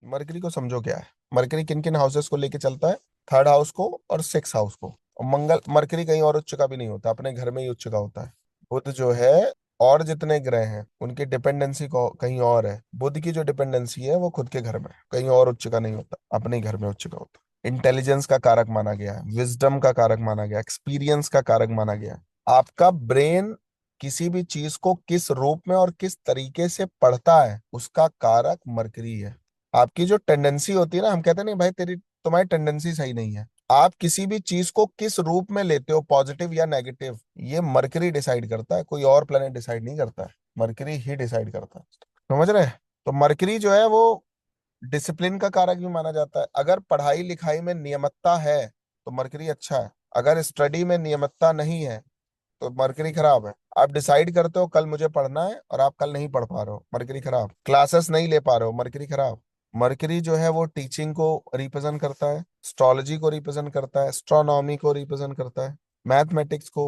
Mercury को समझो क्या है। मरकरी किन किन हाउसेस को लेके चलता है? थर्ड हाउस को और सिक्स हाउस को। और मंगल, मरकरी कहीं और उच्च का भी नहीं होता, अपने घर में ही उच्च का होता है। बुध जो है, और जितने ग्रह हैं उनकी डिपेंडेंसी को कहीं और है। बुध की जो डिपेंडेंसी है वो खुद के घर में है, कहीं और उच्च का नहीं होता, अपने ही घर में उच्च का होता है। इंटेलिजेंस का कारक माना गया है, विजडम का कारक माना गया, एक्सपीरियंस का कारक माना गया है। आपका ब्रेन किसी भी चीज को किस रूप में और किस तरीके से पढ़ता है उसका कारक मरकरी है। आपकी जो टेंडेंसी होती है ना, हम कहते हैं नहीं भाई तेरी तुम्हारी टेंडेंसी सही नहीं है। आप किसी भी चीज को किस रूप में लेते हो, पॉजिटिव या नेगेटिव, ये मरकरी डिसाइड करता है, कोई और प्लेनेट डिसाइड नहीं करता है। मरकरी ही डिसाइड करता है। समझ रहे हैं? तो मरकरी जो है वो डिसिप्लिन का कारक भी माना जाता है। अगर पढ़ाई लिखाई में नियमितता है तो मरकरी अच्छा है। अगर स्टडी में नियमितता नहीं है तो मरकरी खराब है। आप डिसाइड करते हो कल मुझे पढ़ना है और आप कल नहीं पढ़ पा रहे हो, मरकरी खराब। क्लासेस नहीं ले पा रहे हो, मरकरी खराब। मरकरी जो है वो टीचिंग को रिप्रेजेंट करता है, एस्ट्रोलॉजी को रिप्रेजेंट करता है, एस्ट्रोनॉमी को रिप्रेजेंट करता है, मैथमेटिक्स को,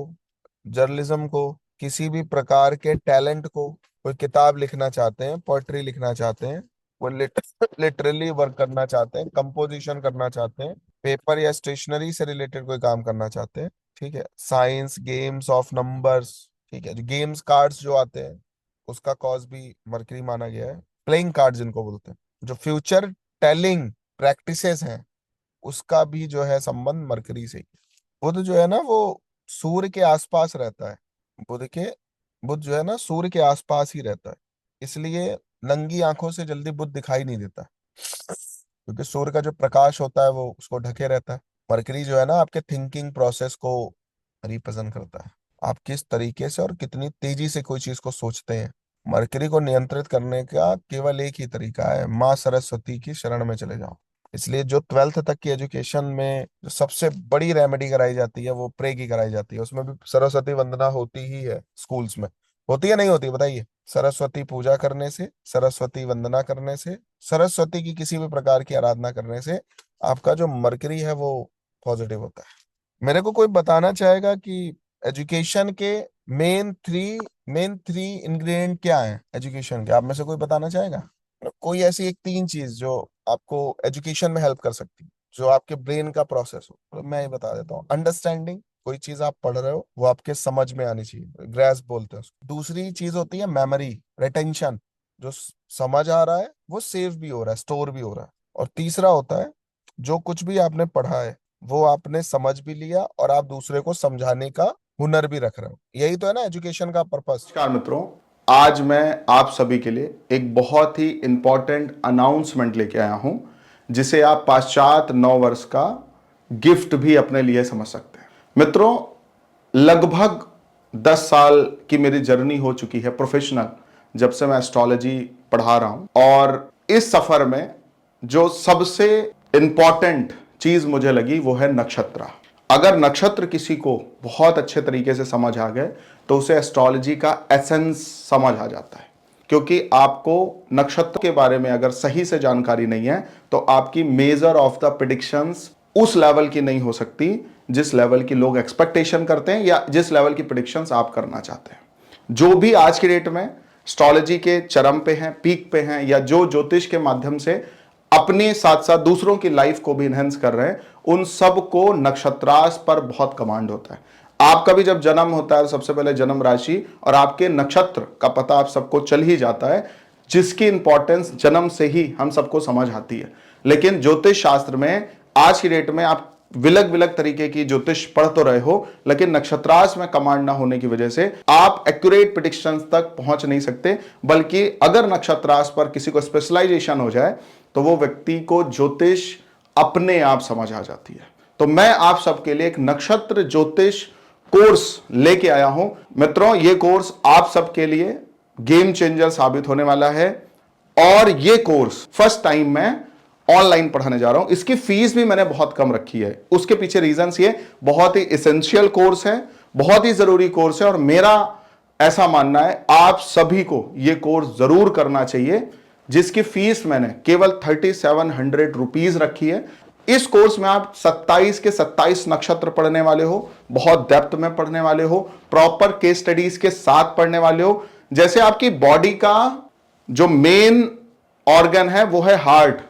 जर्नलिज्म को, किसी भी प्रकार के टैलेंट को। कोई किताब लिखना चाहते हैं, पोएट्री लिखना चाहते हैं, वो लिटरली वर्क करना चाहते हैं, कंपोजिशन करना चाहते हैं, पेपर या स्टेशनरी से रिलेटेड कोई काम करना चाहते हैं, ठीक है, साइंस, गेम्स ऑफ नंबर्स, ठीक है, जो गेम्स कार्ड्स जो आते हैं उसका कॉज भी मरकरी माना गया है। प्लेइंग कार्ड जिनको बोलते हैं, जो फ्यूचर टेलिंग प्रैक्टिसेस हैं उसका भी जो है संबंध मरकरी से ही है। बुध जो है ना वो सूर्य के आसपास रहता है। बुध के बुध जो है ना सूर्य के आसपास ही रहता है, इसलिए नंगी आंखों से जल्दी बुध दिखाई नहीं देता, क्योंकि सूर्य का जो प्रकाश होता है वो उसको ढके रहता है। मरकरी जो है ना आपके थिंकिंग प्रोसेस को रिप्रेजेंट करता है, आप किस तरीके से और कितनी तेजी से कोई चीज को सोचते हैं। मरकरी को नियंत्रित करने का केवल एक ही तरीका है, माँ सरस्वती की शरण में चले जाओ। इसलिए जो ट्वेल्थ तक की एजुकेशन में जो सबसे बड़ी रेमेडी कराई जाती है वो प्रे की कराई जाती है, उसमें भी सरस्वती वंदना होती ही है स्कूल्स में। होती है नहीं होती बताइए? सरस्वती पूजा करने से, सरस्वती वंदना करने से, सरस्वती की किसी भी प्रकार की आराधना करने से आपका जो मरकरी है वो पॉजिटिव होता है। मेरे को कोई बताना चाहेगा कि एजुकेशन के मेन थ्री इंग्रेडिएंट क्या है एजुकेशन के? आप में से कोई बताना चाहेगा? कोई ऐसी एक तीन चीज जो आपको एजुकेशन में हेल्प कर सकती है, जो आपके ब्रेन का प्रोसेस हो। तो मैं ही बता देता हूँ, अंडरस्टैंडिंग। कोई चीज आप पढ़ रहे हो वो आपके समझ में आनी चाहिए, ग्रैस्प बोलते हैं उसको। दूसरी चीज होती है मेमोरी, रिटेंशन। जो समझ आ रहा है वो सेव भी हो रहा है, स्टोर भी हो रहा है। और तीसरा होता है जो कुछ भी आपने पढ़ा है वो आपने समझ भी लिया और आप दूसरे को समझाने का हुनर भी रख रहे हो। यही तो है ना एजुकेशन का पर्पस। नमस्कार मित्रों, आज मैं आप सभी के लिए एक बहुत ही इंपॉर्टेंट अनाउंसमेंट लेके आया हूं, जिसे आप पाश्चात्य नव वर्ष का गिफ्ट भी अपने लिए समझ सकते हैं। मित्रों, लगभग 10 साल की मेरी जर्नी हो चुकी है प्रोफेशनल, जब से मैं एस्ट्रोलॉजी पढ़ा रहा हूं। और इस सफर में जो सबसे इंपॉर्टेंट चीज मुझे लगी वो है नक्षत्र। अगर नक्षत्र किसी को बहुत अच्छे तरीके से समझ आ गए तो उसे एस्ट्रोलॉजी का एसेंस समझ आ जाता है। क्योंकि आपको नक्षत्र के बारे में अगर सही से जानकारी नहीं है तो आपकी मेजर ऑफ द प्रिडिक्शंस उस लेवल की नहीं हो सकती जिस लेवल की लोग एक्सपेक्टेशन करते हैं या जिस लेवल की प्रिडिक्शंस आप करना चाहते हैं। जो भी आज की डेट में एस्ट्रोलॉजी के चरम पे हैं, पीक पे हैं, या जो ज्योतिष के माध्यम से अपने साथ साथ दूसरों की लाइफ को भी इनहेंस कर रहे हैं, उन सब को नक्षत्रास पर बहुत कमांड होता है। आपका भी जब जन्म होता है सबसे पहले जन्म राशि और आपके नक्षत्र का पता आप सबको चल ही जाता है, जिसकी इंपॉर्टेंस जन्म से ही हम सबको समझ आती है। लेकिन ज्योतिष शास्त्र में आज की डेट में आप विलग विलग तरीके की ज्योतिष पढ़ तो रहे हो, लेकिन नक्षत्रास में कमांड ना होने की वजह से आप एक्यूरेट प्रेडिक्शंस तक पहुंच नहीं सकते। बल्कि अगर नक्षत्रास पर किसी को स्पेशलाइजेशन हो जाए तो वो व्यक्ति को ज्योतिष अपने आप समझ आ जाती है। तो मैं आप सबके लिए एक नक्षत्र ज्योतिष कोर्स लेके आया हूं। मित्रों, ये कोर्स आप सबके लिए गेम चेंजर साबित होने वाला है। और ये कोर्स फर्स्ट टाइम मैं ऑनलाइन पढ़ाने जा रहा हूं। इसकी फीस भी मैंने बहुत कम रखी है। उसके पीछे रीजंस ये, बहुत ही एसेंशियल कोर्स है, बहुत ही जरूरी कोर्स है, और मेरा ऐसा मानना है आप सभी को यह कोर्स जरूर करना चाहिए, जिसकी फीस मैंने केवल 3700 रुपीज रखी है। इस कोर्स में आप 27 के 27 नक्षत्र पढ़ने वाले हो, बहुत डेप्थ में पढ़ने वाले हो, प्रॉपर केस स्टडीज के साथ पढ़ने वाले हो। जैसे आपकी बॉडी का जो मेन ऑर्गन है वो है हार्ट,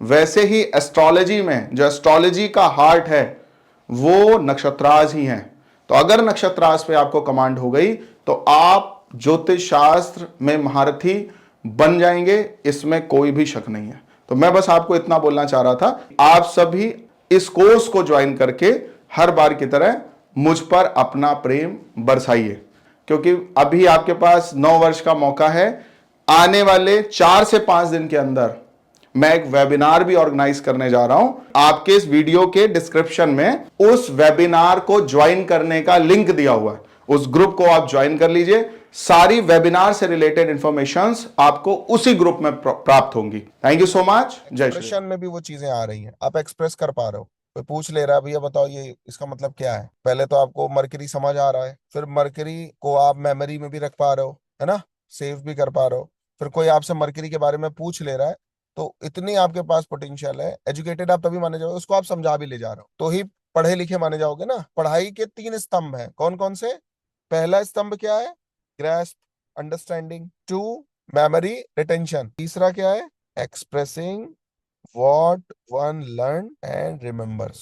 वैसे ही एस्ट्रोलॉजी में जो एस्ट्रोलॉजी का हार्ट है वो नक्षत्राज ही है। तो अगर नक्षत्राज पे आपको कमांड हो गई तो आप ज्योतिष शास्त्र में महारथी बन जाएंगे, इसमें कोई भी शक नहीं है। तो मैं बस आपको इतना बोलना चाह रहा था, आप सभी इस कोर्स को ज्वाइन करके हर बार की तरह मुझ पर अपना प्रेम बरसाइए, क्योंकि अभी आपके पास 9 वर्ष का मौका है। आने वाले 4 से 5 दिन के अंदर मैं एक वेबिनार भी ऑर्गेनाइज करने जा रहा हूं। आपके इस वीडियो के डिस्क्रिप्शन में उस वेबिनार को ज्वाइन करने का लिंक दिया हुआ है, उस ग्रुप को आप ज्वाइन कर लीजिए। सारी वेबिनार से रिलेटेड इंफॉर्मेशंस आपको उसी ग्रुप में प्राप्त होंगी। Thank you so much. जय श्री एक्सप्रेशन में भी वो चीजें आ रही हैं, आप एक्सप्रेस कर पा रहे हो। कोई पूछ ले रहा है भैया बताओ ये इसका मतलब क्या है, पहले तो आपको मरकरी समझ आ रहा है, फिर मरकरी को आप मेमोरी में भी रख पा रहे हो, है ना, सेव भी कर पा रहे हो। फिर कोई आपसे मरकरी के बारे में पूछ ले रहा है, तो इतनी आपके पास पोटेंशियल है। एजुकेटेड आप तभी माने जाओगे, उसको आप समझा भी ले जा रहे हो तो ही पढ़े लिखे माने जाओगे ना। पढ़ाई के 3 स्तंभ हैं, कौन कौन से? पहला स्तंभ क्या है? Grasp, understanding. Two, memory, retention. तीसरा क्या है? Expressing what one learn and remembers।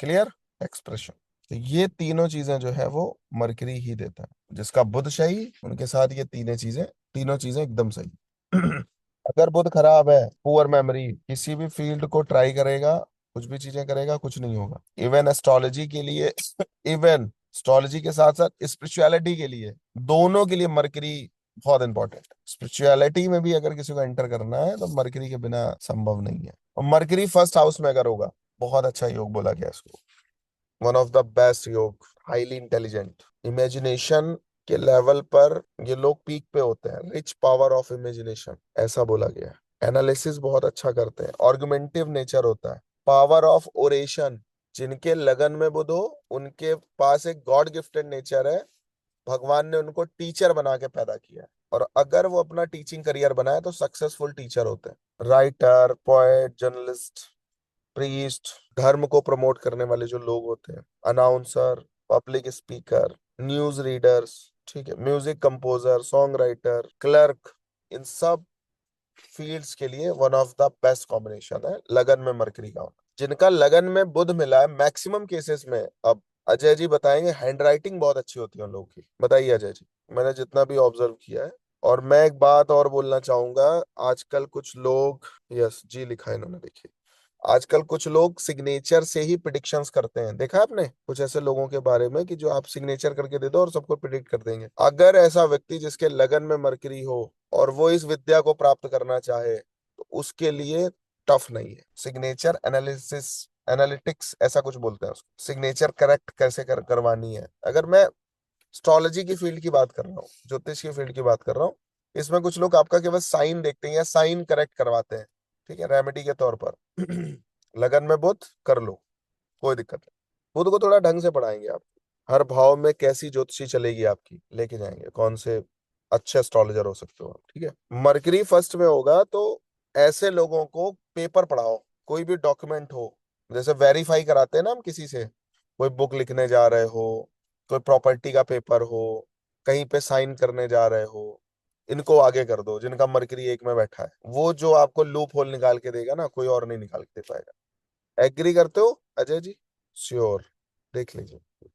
Clear? Expression. तो ये तीनों चीजें जो है वो मरकरी ही देता है। जिसका बुध सही, उनके साथ ये तीनों चीजें एकदम सही। अगर बुध खराब है, पुअर मेमोरी, किसी भी फील्ड को ट्राई करेगा, कुछ भी चीजें करेगा, कुछ नहीं होगा। इवन एस्ट्रोलॉजी के लिए इवन एस्ट्रोलॉजी के साथ साथ स्पिरिचुअलिटी के लिए, दोनों के लिए मरकरी बहुत इंपॉर्टेंट है। स्पिरिचुअलिटी में भी अगर किसी को एंटर करना है तो मरकरी के बिना संभव नहीं है। और मरकरी फर्स्ट हाउस में अगर होगा, बहुत अच्छा योग बोला गया इसको, वन ऑफ द बेस्ट योग, हाईली इंटेलिजेंट, इमेजिनेशन के लेवल पर ये लोग पीक पे होते हैं, रिच पावर ऑफ इमेजिनेशन ऐसा बोला गया है। एनालिसिस बहुत अच्छा करते हैं, ऑर्गुमेंटिव नेचर होता है, पावर ऑफ ओरेशन। जिनके लगन में बुध हो उनके पास एक गॉड गिफ्टेड नेचर है, भगवान ने उनको टीचर बना के पैदा किया है। और अगर वो अपना टीचिंग करियर बनाए तो सक्सेसफुल टीचर होते हैं। राइटर, पोएट, जर्नलिस्ट, प्रीस्ट, धर्म को प्रमोट करने वाले जो लोग होते हैं, announcer, public speaker, news readers, ठीक है, music composer, song writer, clerk, इन सब फील्ड्स के लिए one of the best combination है लगन में मरकरी का होना। जिनका लगन में बुध मिला है मैक्सिमम केसेस में, अब अजय जी बताएंगे, हैंड राइटिंग बहुत अच्छी होती है उन लोगों की। बताइए अजय जी, मैंने जितना भी ऑब्जर्व किया है। और मैं एक बात और बोलना चाहूंगा, आजकल कुछ लोग, यस जी लिखा है इन्होंने, देखिए, आजकल कुछ लोग सिग्नेचर से ही प्रिडिक्शंस करते हैं। देखा आपने कुछ ऐसे लोगों के बारे में कि जो आप सिग्नेचर करके दे दो और सबको प्रिडिक्ट कर देंगे। अगर ऐसा व्यक्ति जिसके लगन में मरकरी हो और वो इस विद्या को प्राप्त करना चाहे तो उसके लिए टफ नहीं है। सिग्नेचर एनालिसिस, एनालिटिक्स ऐसा कुछ बोलते हैं उसको, सिग्नेचर करेक्ट कैसे करवानी है। अगर मैं एस्ट्रोलॉजी की फील्ड की बात कर रहा हूँ, ज्योतिष की फील्ड की बात कर रहा हूँ, इसमें कुछ लोग आपका केवल साइन देखते हैं या साइन करेक्ट करवाते हैं, ठीक है, रेमेडी के तौर पर। लगन में बुध कर लो, कोई दिक्कत नहीं। बुध को थोड़ा ढंग से पढ़ाएंगे आप, हर भाव में कैसी ज्योतिषी चलेगी आपकी लेके जाएंगे, कौन से अच्छे एस्ट्रोलॉजर हो सकते हो आप, ठीक है। मरकरी फर्स्ट में होगा तो ऐसे लोगों को पेपर पढ़ाओ, कोई भी डॉक्यूमेंट हो, जैसे वेरीफाई कराते हैं ना हम किसी से, कोई बुक लिखने जा रहे हो, कोई प्रॉपर्टी का पेपर हो, कहीं पे साइन करने जा रहे हो, इनको आगे कर दो जिनका मरकरी एक में बैठा है। वो जो आपको लूप होल निकाल के देगा ना, कोई और नहीं निकाल के दे पाएगा। एग्री करते हो अजय जी? श्योर, देख लीजिए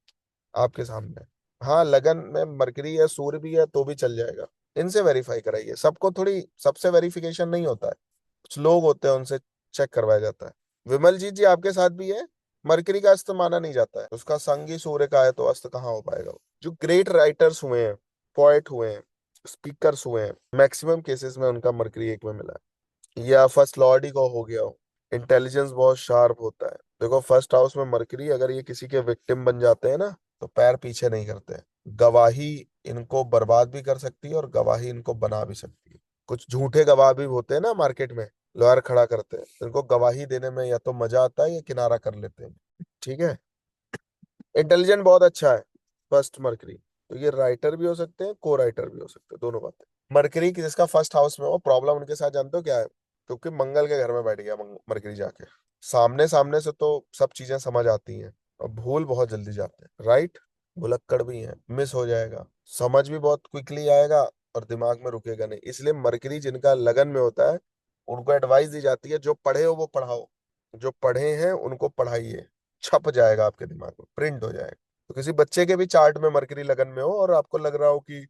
आपके सामने। हाँ, लगन में मरकरी है, सूर्य भी है तो भी चल जाएगा। इनसे वेरीफाई कराइए, सबको थोड़ी सबसे वेरिफिकेशन नहीं होता है, कुछ लोग होते हैं उनसे चेक करवाया जाता है। विमल जी आपके साथ भी है, मरकरी का अस्त माना नहीं जाता है, उसका संग ही सूर्य का है तो अस्त कहाँ हो पाएगा। जो ग्रेट राइटर्स हुए हैं, पोएट हुए हैं, स्पीकर्स हुए हैं, मैक्सिमम केसेस में उनका मरकरी एक में मिला है, या फर्स्ट लॉर्ड ही को हो गया हो। इंटेलिजेंस बहुत शार्प होता है। देखो फर्स्ट हाउस में मरकरी अगर ये किसी के विक्टिम बन जाते हैं ना तो पैर पीछे नहीं करते हैं। गवाही इनको बर्बाद भी कर सकती है और गवाही इनको बना भी सकती है। कुछ झूठे गवाह भी होते हैं ना मार्केट में, लॉयर खड़ा करते हैं, इनको गवाही देने में या तो मजा आता है या किनारा कर लेते हैं, ठीक है। इंटेलिजेंट बहुत अच्छा है फर्स्ट मरकरी, तो ये राइटर भी हो सकते हैं, को राइटर भी हो सकते हैं, दोनों बातें। मरकरी की जिसका फर्स्ट हाउस में हो, प्रॉब्लम उनके साथ जानते हो क्या है? क्योंकि मंगल के घर में बैठ गया मरकरी जाके, सामने सामने से तो सब चीजें समझ आती हैं और भूल बहुत जल्दी जाते हैं, राइट। भुलक्कड़ भी हैं, मिस हो जाएगा, समझ भी बहुत क्विकली आएगा और दिमाग में रुकेगा नहीं। इसलिए मरकरी जिनका लगन में होता है उनको एडवाइस दी जाती है जो पढ़े हो वो पढ़ाओ, जो पढ़े हैं उनको पढ़ाइए, छप जाएगा आपके दिमाग में, प्रिंट हो जाएगा। तो किसी बच्चे के भी चार्ट में मरकरी लगन में हो और आपको लग रहा हो कि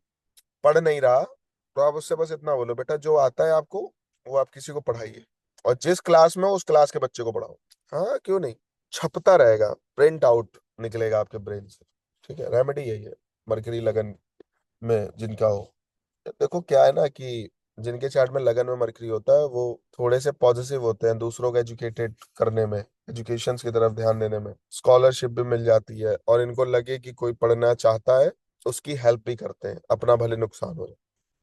पढ़ नहीं रहा, तो आप उससे बस इतना बोलो, बेटा जो आता है आपको वो आप किसी को पढ़ाइए, और जिस क्लास में हो उस क्लास के बच्चे को पढ़ाओ। हाँ क्यों नहीं, छपता रहेगा, प्रिंट आउट निकलेगा आपके ब्रेन से। ठीक है, रेमेडी यही है मरकरी लगन में जिनका हो। देखो क्या है ना कि जिनके चार्ट में लगन में मरकरी होता है वो थोड़े से पॉजिटिव होते हैं दूसरों को एजुकेटेड करने में, एजुकेशन की तरफ ध्यान देने में, स्कॉलरशिप भी मिल जाती है, और इनको लगे कि कोई पढ़ना चाहता है उसकी हेल्प भी करते हैं, अपना भले नुकसान हो।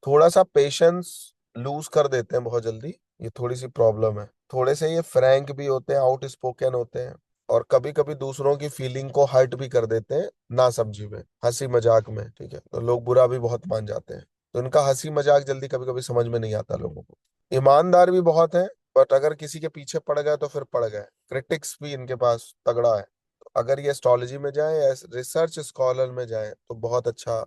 थोड़ा सा पेशेंस लूज कर देते हैं बहुत जल्दी, ये थोड़ी सी प्रॉब्लम है। थोड़े से ये फ्रैंक भी होते हैं, आउट स्पोकन होते हैं, और कभी कभी दूसरों की फीलिंग को हर्ट भी कर देते हैं ना समझी में, हंसी मजाक में। ठीक है, तो लोग बुरा भी बहुत मान जाते हैं, तो इनका हंसी मजाक जल्दी कभी कभी समझ में नहीं आता लोगों को। ईमानदार भी बहुत है, बट अगर किसी के पीछे पड़ गए तो फिर पड़ गए। क्रिटिक्स भी इनके पास तगड़ा है। तो अगर ये एस्ट्रोलॉजी में जाए या रिसर्च स्कॉलर में जाए तो बहुत अच्छा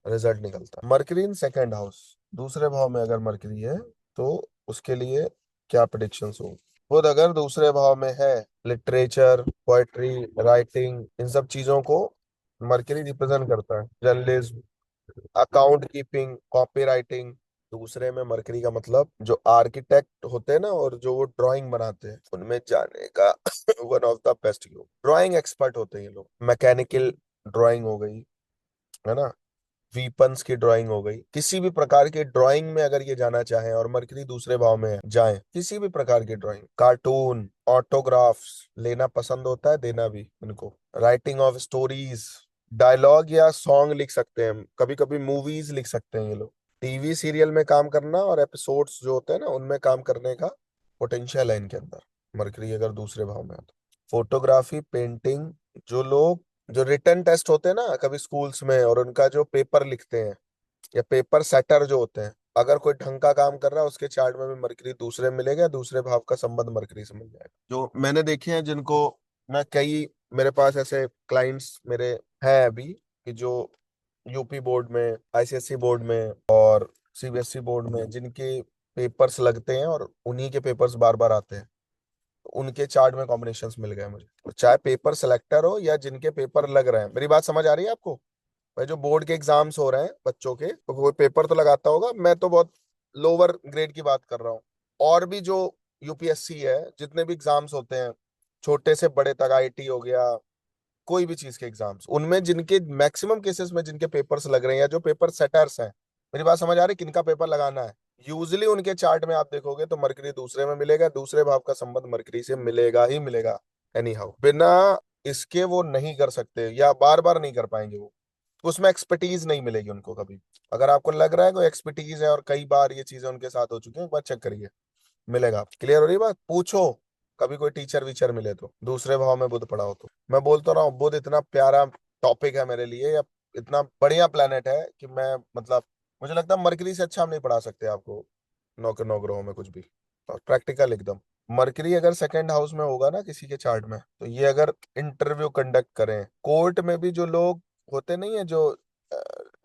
रिजल्ट निकलता है। मरकरी इन सेकेंड हाउस, दूसरे भाव में अगर मरकरी है तो उसके लिए क्या प्रिडिक्शंस हो। खुद अगर दूसरे भाव में है, लिटरेचर, पोएट्री, राइटिंग, इन सब चीजों को मरकरी रिप्रेजेंट करता है। Journalism, account keeping, copy writing. दूसरे में मरकरी का मतलब जो आर्किटेक्ट होते हैं ना और जो वो ड्राइंग बनाते हैं उनमें जाने का वन ऑफ द बेस्ट योग, ड्राइंग एक्सपर्ट होते हैं ये लोग। मैकेनिकल ड्राइंग हो गई, है ना, वीपन्स की ड्राइंग हो गई, किसी भी प्रकार की ड्राइंग में अगर ये जाना चाहे और मरकरी दूसरे भाव में जाए, किसी भी प्रकार की ड्राइंग, कार्टून, ऑटोग्राफ्स लेना पसंद होता है, देना भी इनको, राइटिंग ऑफ स्टोरीज, डायलॉग या सॉन्ग लिख सकते हैं, कभी कभी मूवीज लिख सकते हैं ये लोग। टीवी सीरियल में काम करना और एपिसोड्स जो होते हैं ना उनमें काम करने का पोटेंशियल है इनके अंदर, मरकरी अगर दूसरे भाव में है तो। फोटोग्राफी, पेंटिंग, जो लोग जो रिटर्न टेस्ट होते हैं ना कभी स्कूल्स में और उनका जो पेपर लिखते हैं, या पेपर सेटर जो होते हैं, अगर कोई ढंग का काम कर रहा है उसके चार्ट में भी मरकरी दूसरे मिलेगा, दूसरे भाव का संबंध मरकरी से मिल जाएगा। जो मैंने देखे हैं जिनको मैं कई, मेरे पास ऐसे क्लाइंट्स मेरे हैं अभी कि जो यूपी बोर्ड में, आईसीएसई बोर्ड में और सीबीएसई बोर्ड में जिनके पेपर्स लगते हैं और उन्हीं के पेपर्स बार बार आते हैं, उनके चार्ट में कॉम्बिनेशंस मिल गए मुझे। तो चाहे पेपर सेलेक्टर हो या जिनके पेपर लग रहे हैं, मेरी बात समझ आ रही है आपको। भाई जो बोर्ड के एग्जाम्स हो रहे हैं बच्चों के, तो कोई पेपर तो लगाता होगा, मैं तो बहुत लोअर ग्रेड की बात कर रहा हूँ। और भी जो यूपीएससी है, जितने भी एग्जाम्स होते हैं छोटे से बड़े तक, आईटी हो गया, कोई भी चीज के एग्जाम्स, उनमें जिनके मैक्सिमम केसेस में जिनके पेपर्स लग रहे हैं या जो पेपर सेटर्स हैं, मेरी बात समझ आ रही है, किनका पेपर लगाना है, यूजली उनके चार्ट में आप देखोगे तो मरकरी दूसरे में मिलेगा, दूसरे भाव का संबंध मरकरी से मिलेगा ही मिलेगा। एनी हाउ, बिना इसके वो नहीं कर सकते या बार बार नहीं कर पाएंगे वो, उसमें एक्सपर्टीज नहीं मिलेगी उनको कभी। अगर आपको लग रहा है कोई एक्सपर्टीज है और कई बार ये चीजें उनके साथ हो चुकी हैं, एक बार चेक करिए, मिलेगा। क्लियर हो रही बात, पूछो कभी कोई टीचर वीचर मिले तो, दूसरे भाव में बुध पड़ा हो तो। मैं बोलता रहा हूँ बुध इतना प्यारा टॉपिक है मेरे लिए, या इतना बढ़िया प्लेनेट है कि मैं मतलब मुझे लगता है मरकरी से अच्छा हम नहीं पढ़ा सकते आपको, नौ के नौ ग्रहों में कुछ भी, और प्रैक्टिकल एकदम। मरकरी अगर सेकंड हाउस में होगा ना किसी के चार्ट में, तो ये अगर इंटरव्यू कंडक्ट करें कोर्ट में भी, जो लोग होते नहीं है जो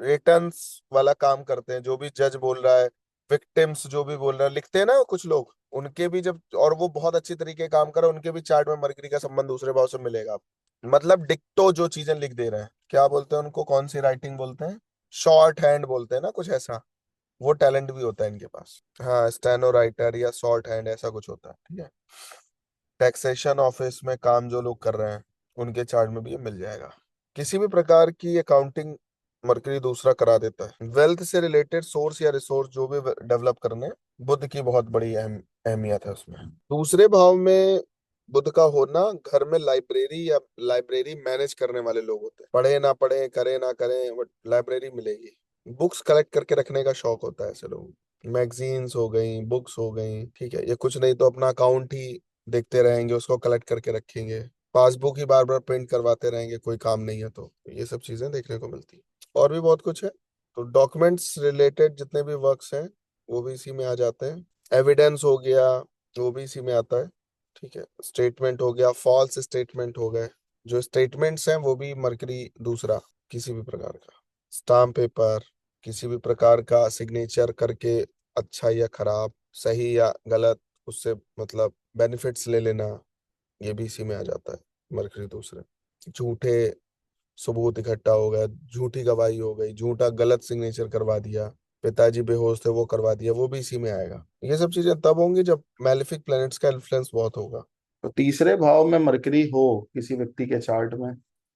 रिटर्न्स वाला काम करते हैं, जो भी जज बोल रहा है, विक्टिम्स जो भी बोल रहा है, लिखते हैं ना कुछ लोग, उनके भी जब, और वो बहुत अच्छी तरीके काम करे, उनके भी चार्ट में मरकरी का संबंध दूसरे भाव से मिलेगा आपको। मतलब डिक्टो जो चीजें लिख दे रहे हैं, क्या बोलते हैं उनको, कौन सी राइटिंग बोलते हैं, शॉर्ट हैंड बोलते हैं ना कुछ ऐसा, वो टैलेंट भी होता है इनके पास। हाँ, स्टेनो राइटर या शॉर्ट हैंड ऐसा कुछ होता है। ठीक है, टैक्सेशन ऑफिस में काम जो लोग कर रहे हैं उनके चार्ट में भी ये मिल जाएगा। किसी भी प्रकार की अकाउंटिंग मरकरी दूसरा करा देता है। वेल्थ से रिलेटेड सोर्स या रिसोर्स जो भी डेवलप करने, बुध की बहुत बड़ी अहमियत है उसमें। दूसरे भाव में बुध का होना घर में लाइब्रेरी या लाइब्रेरी मैनेज करने वाले लोग होते हैं, पढ़े ना पढ़े, करे ना करें, बट लाइब्रेरी मिलेगी। बुक्स कलेक्ट करके रखने का शौक होता है ऐसे लोगों को, मैगजीन्स हो गई, बुक्स हो गई। ठीक है, ये कुछ नहीं तो अपना अकाउंट ही देखते रहेंगे, उसको कलेक्ट करके रखेंगे, पासबुक ही बार बार प्रिंट करवाते रहेंगे, कोई काम नहीं है तो ये सब चीजें देखने को मिलती है। और भी बहुत कुछ है, तो डॉक्यूमेंट्स रिलेटेड जितने भी वर्क्स हैं वो भी इसी में आ जाते हैं। एविडेंस हो गया, वो भी इसी में आता है। ठीक है, स्टेटमेंट हो गया, फॉल्स स्टेटमेंट हो गए, जो स्टेटमेंट्स हैं वो भी मरकरी दूसरा, किसी भी प्रकार का स्टाम्प पेपर, किसी भी प्रकार का सिग्नेचर करके, अच्छा या खराब, सही या गलत, उससे मतलब बेनिफिट्स ले लेना, ये भी इसी में आ जाता है। मरकरी दूसरे, झूठे सबूत इकट्ठा हो गया, झूठी गवाही हो गई, झूठा गलत सिग्नेचर करवा दिया, पिताजी बेहोश थे वो करवा दिया, वो भी इसी में आएगा। ये सब चीजें तब होंगी जब मैलेफिक प्लैनेट्स का इन्फ्लुएंस बहुत होगा। तो तीसरे भाव में मरकरी हो किसी व्यक्ति के चार्ट में,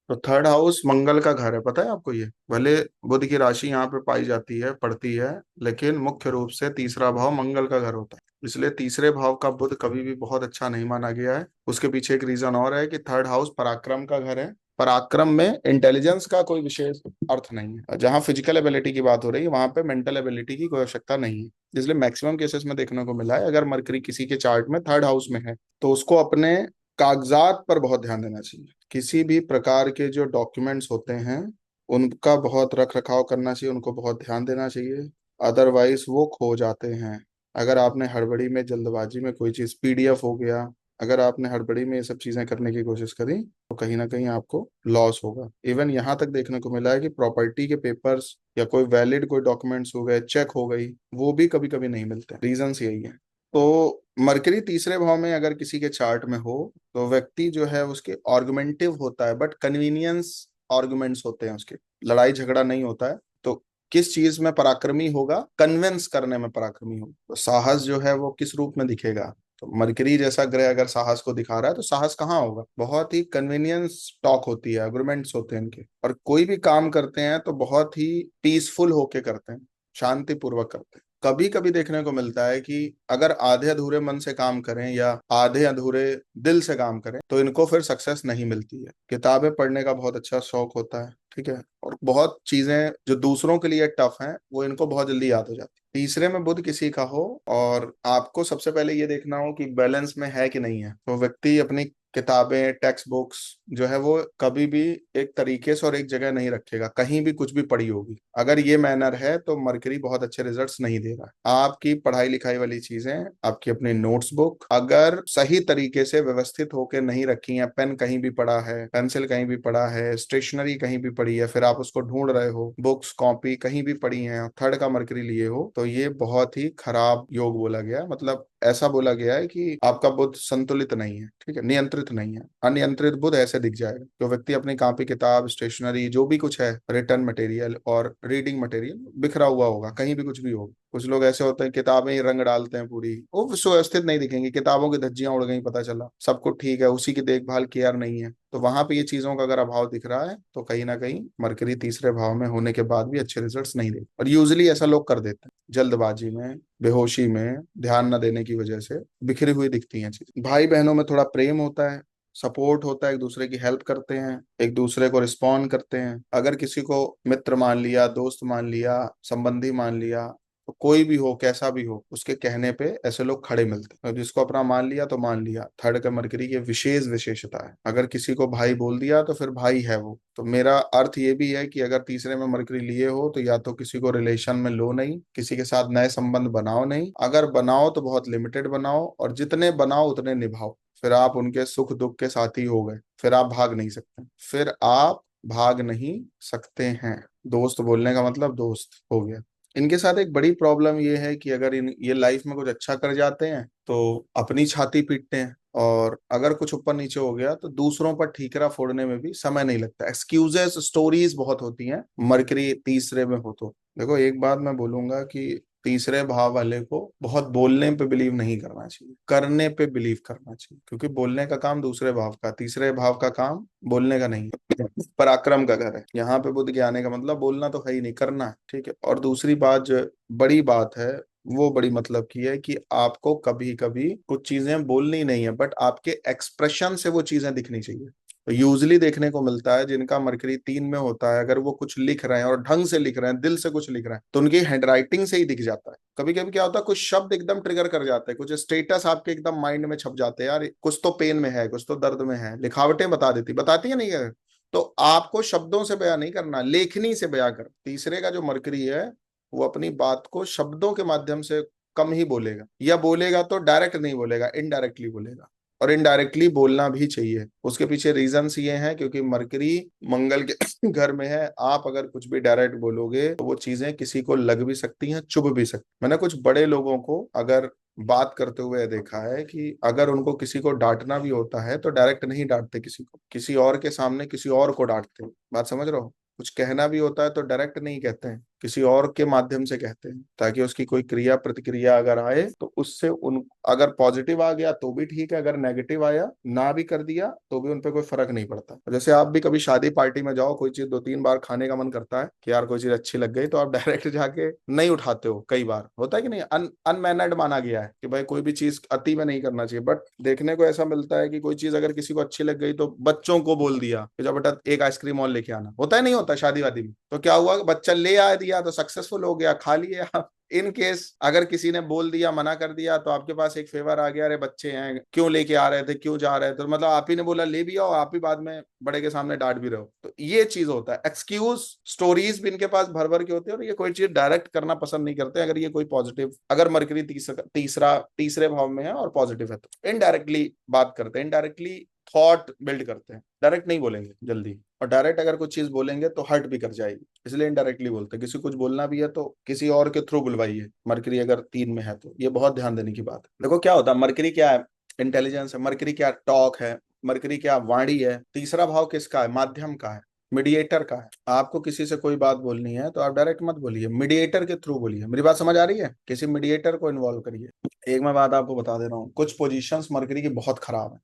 तो थर्ड हाउस मंगल का घर है, पता है आपको ये। भले बुध की राशि यहाँ पे पाई जाती है, पड़ती है, लेकिन मुख्य रूप से तीसरा भाव मंगल का घर होता है। इसलिए तीसरे भाव का बुध कभी भी बहुत अच्छा नहीं माना गया है। उसके पीछे एक रीजन और है कि थर्ड हाउस पराक्रम का घर है। पराक्रम में इंटेलिजेंस का कोई विशेष अर्थ नहीं है। जहां फिजिकल एबिलिटी की बात हो रही है वहां पे मेंटल एबिलिटी की कोई आवश्यकता नहीं है। इसलिए मैक्सिमम केसेस में देखने को मिला है, अगर मरकरी किसी के चार्ट में थर्ड हाउस में है तो उसको अपने कागजात पर बहुत ध्यान देना चाहिए। किसी भी प्रकार के जो डॉक्यूमेंट्स होते हैं उनका बहुत रख रखाव करना चाहिए, उनको बहुत ध्यान देना चाहिए। अदरवाइज वो खो जाते हैं। अगर आपने हड़बड़ी में, जल्दबाजी में कोई चीज, पीडीएफ हो गया, अगर आपने हड़बड़ी में ये सब चीजें करने की कोशिश करी तो कहीं ना कहीं आपको लॉस होगा। इवन यहाँ तक देखने को मिला है कि प्रॉपर्टी के पेपर्स या कोई वैलिड कोई डॉक्यूमेंट्स हो गए, चेक हो गई, वो भी कभी कभी नहीं मिलते। रीजंस यही है। तो मरकरी तीसरे भाव में अगर किसी के चार्ट में हो तो व्यक्ति जो है उसके आर्गुमेंटिव होता है, बट कन्वीनियंस आर्गुमेंट्स होते हैं उसके, लड़ाई झगड़ा नहीं होता है। तो किस चीज में पराक्रमी होगा? कन्विंस करने में पराक्रमी होगा। तो साहस जो है वो किस रूप में दिखेगा? तो मरकरी जैसा ग्रह अगर साहस को दिखा रहा है तो साहस कहाँ होगा? बहुत ही कन्वीनियंस टॉक होती है, आर्गुमेंट्स होते हैं इनके, और कोई भी काम करते हैं तो बहुत ही पीसफुल होके करते हैं, शांति पूर्वक करते हैं। कभी कभी देखने को मिलता है कि अगर आधे अधूरे मन से काम करें या आधे अधूरे दिल से काम करें तो इनको फिर सक्सेस नहीं मिलती है। किताबें पढ़ने का बहुत अच्छा शौक होता है, ठीक है, और बहुत चीजें जो दूसरों के लिए टफ हैं वो इनको बहुत जल्दी याद हो जाती है। तीसरे में बुध किसी का हो और आपको सबसे पहले ये देखना हो कि बैलेंस में है कि नहीं है, तो व्यक्ति अपनी किताबें, टेक्स्ट बुक्स जो है वो कभी भी एक तरीके से और एक जगह नहीं रखेगा, कहीं भी कुछ भी पड़ी होगी। अगर ये मैनर है तो मरकरी बहुत अच्छे रिजल्ट्स नहीं दे रहा है। आपकी पढ़ाई लिखाई वाली चीजें, आपकी अपनी नोट्स बुक अगर सही तरीके से व्यवस्थित होकर नहीं रखी है, पेन कहीं भी पड़ा है, पेंसिल कहीं भी पड़ा है, स्टेशनरी कहीं भी पड़ी है, फिर आप उसको ढूंढ रहे हो, बुक्स कॉपी कहीं भी पड़ी है, थर्ड का मरकरी लिए हो, तो ये बहुत ही खराब योग बोला गया है। मतलब ऐसा बोला गया है कि आपका बुद्ध संतुलित नहीं है, ठीक है, नियंत्रित नहीं है। अनियंत्रित बुद्ध ऐसे दिख जाएगा। जो व्यक्ति अपनी कॉपी किताब, स्टेशनरी, जो भी कुछ है, रिटर्न मटेरियल और रीडिंग मटेरियल बिखरा हुआ होगा, कहीं भी कुछ भी होगा। कुछ लोग ऐसे होते हैं किताबें ही रंग डालते हैं पूरी, वो सुव्यवस्थित नहीं दिखेंगी, किताबों की धज्जियां उड़ गई, पता चला सब कुछ ठीक है, उसी की देखभाल केयर नहीं है। तो वहां पे ये चीजों का अगर अभाव दिख रहा है तो कहीं ना कहीं मरकरी तीसरे भाव में होने के बाद भी अच्छे रिजल्ट्स नहीं देते, और यूजली ऐसा लोग कर देते हैं जल्दबाजी में, बेहोशी में, ध्यान न देने की वजह से बिखरी हुई दिखती हैं चीजें। भाई बहनों में थोड़ा प्रेम होता है, सपोर्ट होता है, एक दूसरे की हेल्प करते हैं, एक दूसरे को रिस्पॉन्ड करते हैं। अगर किसी को मित्र मान लिया, दोस्त मान लिया, संबंधी मान लिया, तो कोई भी हो, कैसा भी हो, उसके कहने पे ऐसे लोग खड़े मिलते हैं। तो जिसको अपना मान लिया तो मान लिया, थर्ड का मरकरी ये विशेष विशेषता है। अगर किसी को भाई बोल दिया तो फिर भाई है वो। तो मेरा अर्थ ये भी है कि अगर तीसरे में मरकरी लिए हो तो या तो किसी को रिलेशन में लो नहीं, किसी के साथ नए संबंध बनाओ नहीं, अगर बनाओ तो बहुत लिमिटेड बनाओ, और जितने बनाओ उतने निभाओ। फिर आप उनके सुख दुख के साथी हो गए, फिर आप भाग नहीं सकते, फिर आप भाग नहीं सकते हैं। दोस्त बोलने का मतलब दोस्त हो गया। इनके साथ एक बड़ी प्रॉब्लम ये है कि अगर ये लाइफ में कुछ अच्छा कर जाते हैं तो अपनी छाती पीटते हैं, और अगर कुछ ऊपर नीचे हो गया तो दूसरों पर ठीकरा फोड़ने में भी समय नहीं लगता। एक्सक्यूजेस, स्टोरीज बहुत होती हैं मरकरी तीसरे में हो तो। देखो एक बात मैं बोलूंगा कि तीसरे भाव वाले को बहुत बोलने पे बिलीव नहीं करना चाहिए, करने पे बिलीव करना चाहिए, क्योंकि बोलने का काम दूसरे भाव का, तीसरे भाव का काम बोलने का नहीं है। पराक्रम का घर है, यहाँ पे बुद्ध के आने का मतलब बोलना तो है ही नहीं, करना है, ठीक है। और दूसरी बात जो बड़ी बात है वो बड़ी मतलब की है कि आपको कभी कभी कुछ चीजें बोलनी नहीं है, बट आपके एक्सप्रेशन से वो चीजें दिखनी चाहिए। तो यूजली देखने को मिलता है जिनका मरकरी तीन में होता है, अगर वो कुछ लिख रहे हैं और ढंग से लिख रहे हैं, दिल से कुछ लिख रहे हैं, तो उनकी हैंडराइटिंग से ही दिख जाता है। कभी कभी क्या होता है, कुछ शब्द एकदम ट्रिगर कर जाते हैं, कुछ स्टेटस आपके एकदम माइंड में छप जाते हैं, यार कुछ तो पेन में है, कुछ तो दर्द में है, लिखावटें बताती है नहीं है। तो आपको शब्दों से बयां नहीं करना, लेखनी से बयां कर। तीसरे का जो मरकरी है वो अपनी बात को शब्दों के माध्यम से कम ही बोलेगा, या बोलेगा तो डायरेक्ट नहीं बोलेगा, इनडायरेक्टली बोलेगा। और इनडायरेक्टली बोलना भी चाहिए। उसके पीछे रीजंस ये हैं क्योंकि मरकरी मंगल के घर में है। आप अगर कुछ भी डायरेक्ट बोलोगे तो वो चीजें किसी को लग भी सकती हैं, चुभ भी सकती। मैंने कुछ बड़े लोगों को अगर बात करते हुए देखा है कि अगर उनको किसी को डांटना भी होता है तो डायरेक्ट नहीं डांटते किसी को, किसी और के सामने किसी और को डांटते हैं। बात समझ रहे हो? कुछ कहना भी होता है तो डायरेक्ट नहीं कहते हैं, किसी और के माध्यम से कहते हैं, ताकि उसकी कोई क्रिया प्रतिक्रिया अगर आए तो उससे उन, अगर पॉजिटिव आ गया तो भी ठीक है, अगर नेगेटिव आया ना भी कर दिया तो भी उन पर कोई फर्क नहीं पड़ता। जैसे आप भी कभी शादी पार्टी में जाओ, कोई चीज 2-3 बार खाने का मन करता है कि यार कोई चीज अच्छी लग गई, तो आप डायरेक्ट जाके नहीं उठाते हो। कई बार होता है कि नहीं, अनमैनर्ड माना गया है कि भाई कोई भी चीज अति में नहीं करना चाहिए। बट देखने को ऐसा मिलता है कि कोई चीज अगर किसी को अच्छी लग गई तो बच्चों को बोल दिया कि जा बेटा एक आइसक्रीम और लेके आना। होता है नहीं होता शादी वादी में? तो क्या हुआ, बच्चा ले आ दिया तो सक्सेसफुल हो गया, खा लिया। इन केस अगर किसी ने बोल दिया, मना कर दिया, तो आपके पास एक फेवर आ गया, अरे बच्चे हैं क्यों लेके आ रहे थे, क्यों जा रहे थे, तो मतलब आप ही ने बोला ले भी आओ, आप ही बाद में बड़े के सामने डांट भी रहे हो। तो ये चीज होता है, एक्सक्यूज स्टोरीज भी इनके पास भर भर के होते हैं, और ये कोई चीज डायरेक्ट करना पसंद नहीं करते। अगर ये कोई पॉजिटिव, अगर मरकरी तीसरे भाव में है और पॉजिटिव है तो इनडायरेक्टली बात करते हैं, इनडायरेक्टली थॉट बिल्ड करते हैं, डायरेक्ट नहीं बोलेंगे जल्दी। और डायरेक्ट अगर कुछ चीज बोलेंगे तो हर्ट भी कर जाएगी, इसलिए इनडायरेक्टली बोलते हैं। किसी को कुछ बोलना भी है तो किसी और के थ्रू बुलवाइए, मरकरी अगर 3 में है तो। ये बहुत ध्यान देने की बात है। देखो क्या होता है, मरकरी क्या है, इंटेलिजेंस है। मरकरी क्या, टॉक है। मरकरी क्या, वाणी है। तीसरा भाव किसका है, माध्यम का है, मीडिएटर का है। आपको किसी से कोई बात बोलनी है तो आप डायरेक्ट मत बोलिए, मीडिएटर के थ्रू बोलिए। मेरी बात समझ आ रही है? किसी मीडिएटर को इन्वॉल्व करिए। एक मैं बात आपको बता दे रहा हूँ, कुछ पोजीशंस मरकरी की बहुत खराब है।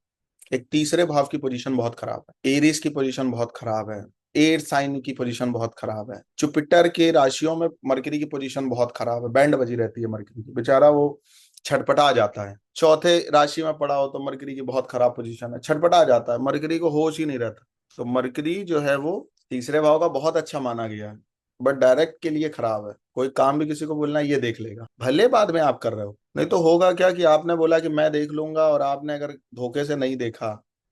एक तीसरे भाव की पोजीशन बहुत खराब है, एरीज की पोजीशन बहुत खराब है, एयर साइन की पोजीशन बहुत खराब है, जुपिटर के राशियों में मरकरी की पोजीशन बहुत खराब है, बैंड बजी रहती है मरकरी की, बेचारा वो छटपटा जाता है। चौथे राशि में पड़ा हो तो मरकरी की बहुत खराब पोजीशन है, छटपटा जाता है, मरकरी को होश ही नहीं रहता। तो मरकरी जो है वो तीसरे भाव का बहुत अच्छा माना गया है, बट डायरेक्ट के लिए खराब है। कोई काम भी किसी को बोलना है, ये देख लेगा, भले बाद में आप कर रहे हो। नहीं तो होगा क्या कि आपने बोला कि मैं देख लूंगा, और आपने अगर धोखे से नहीं देखा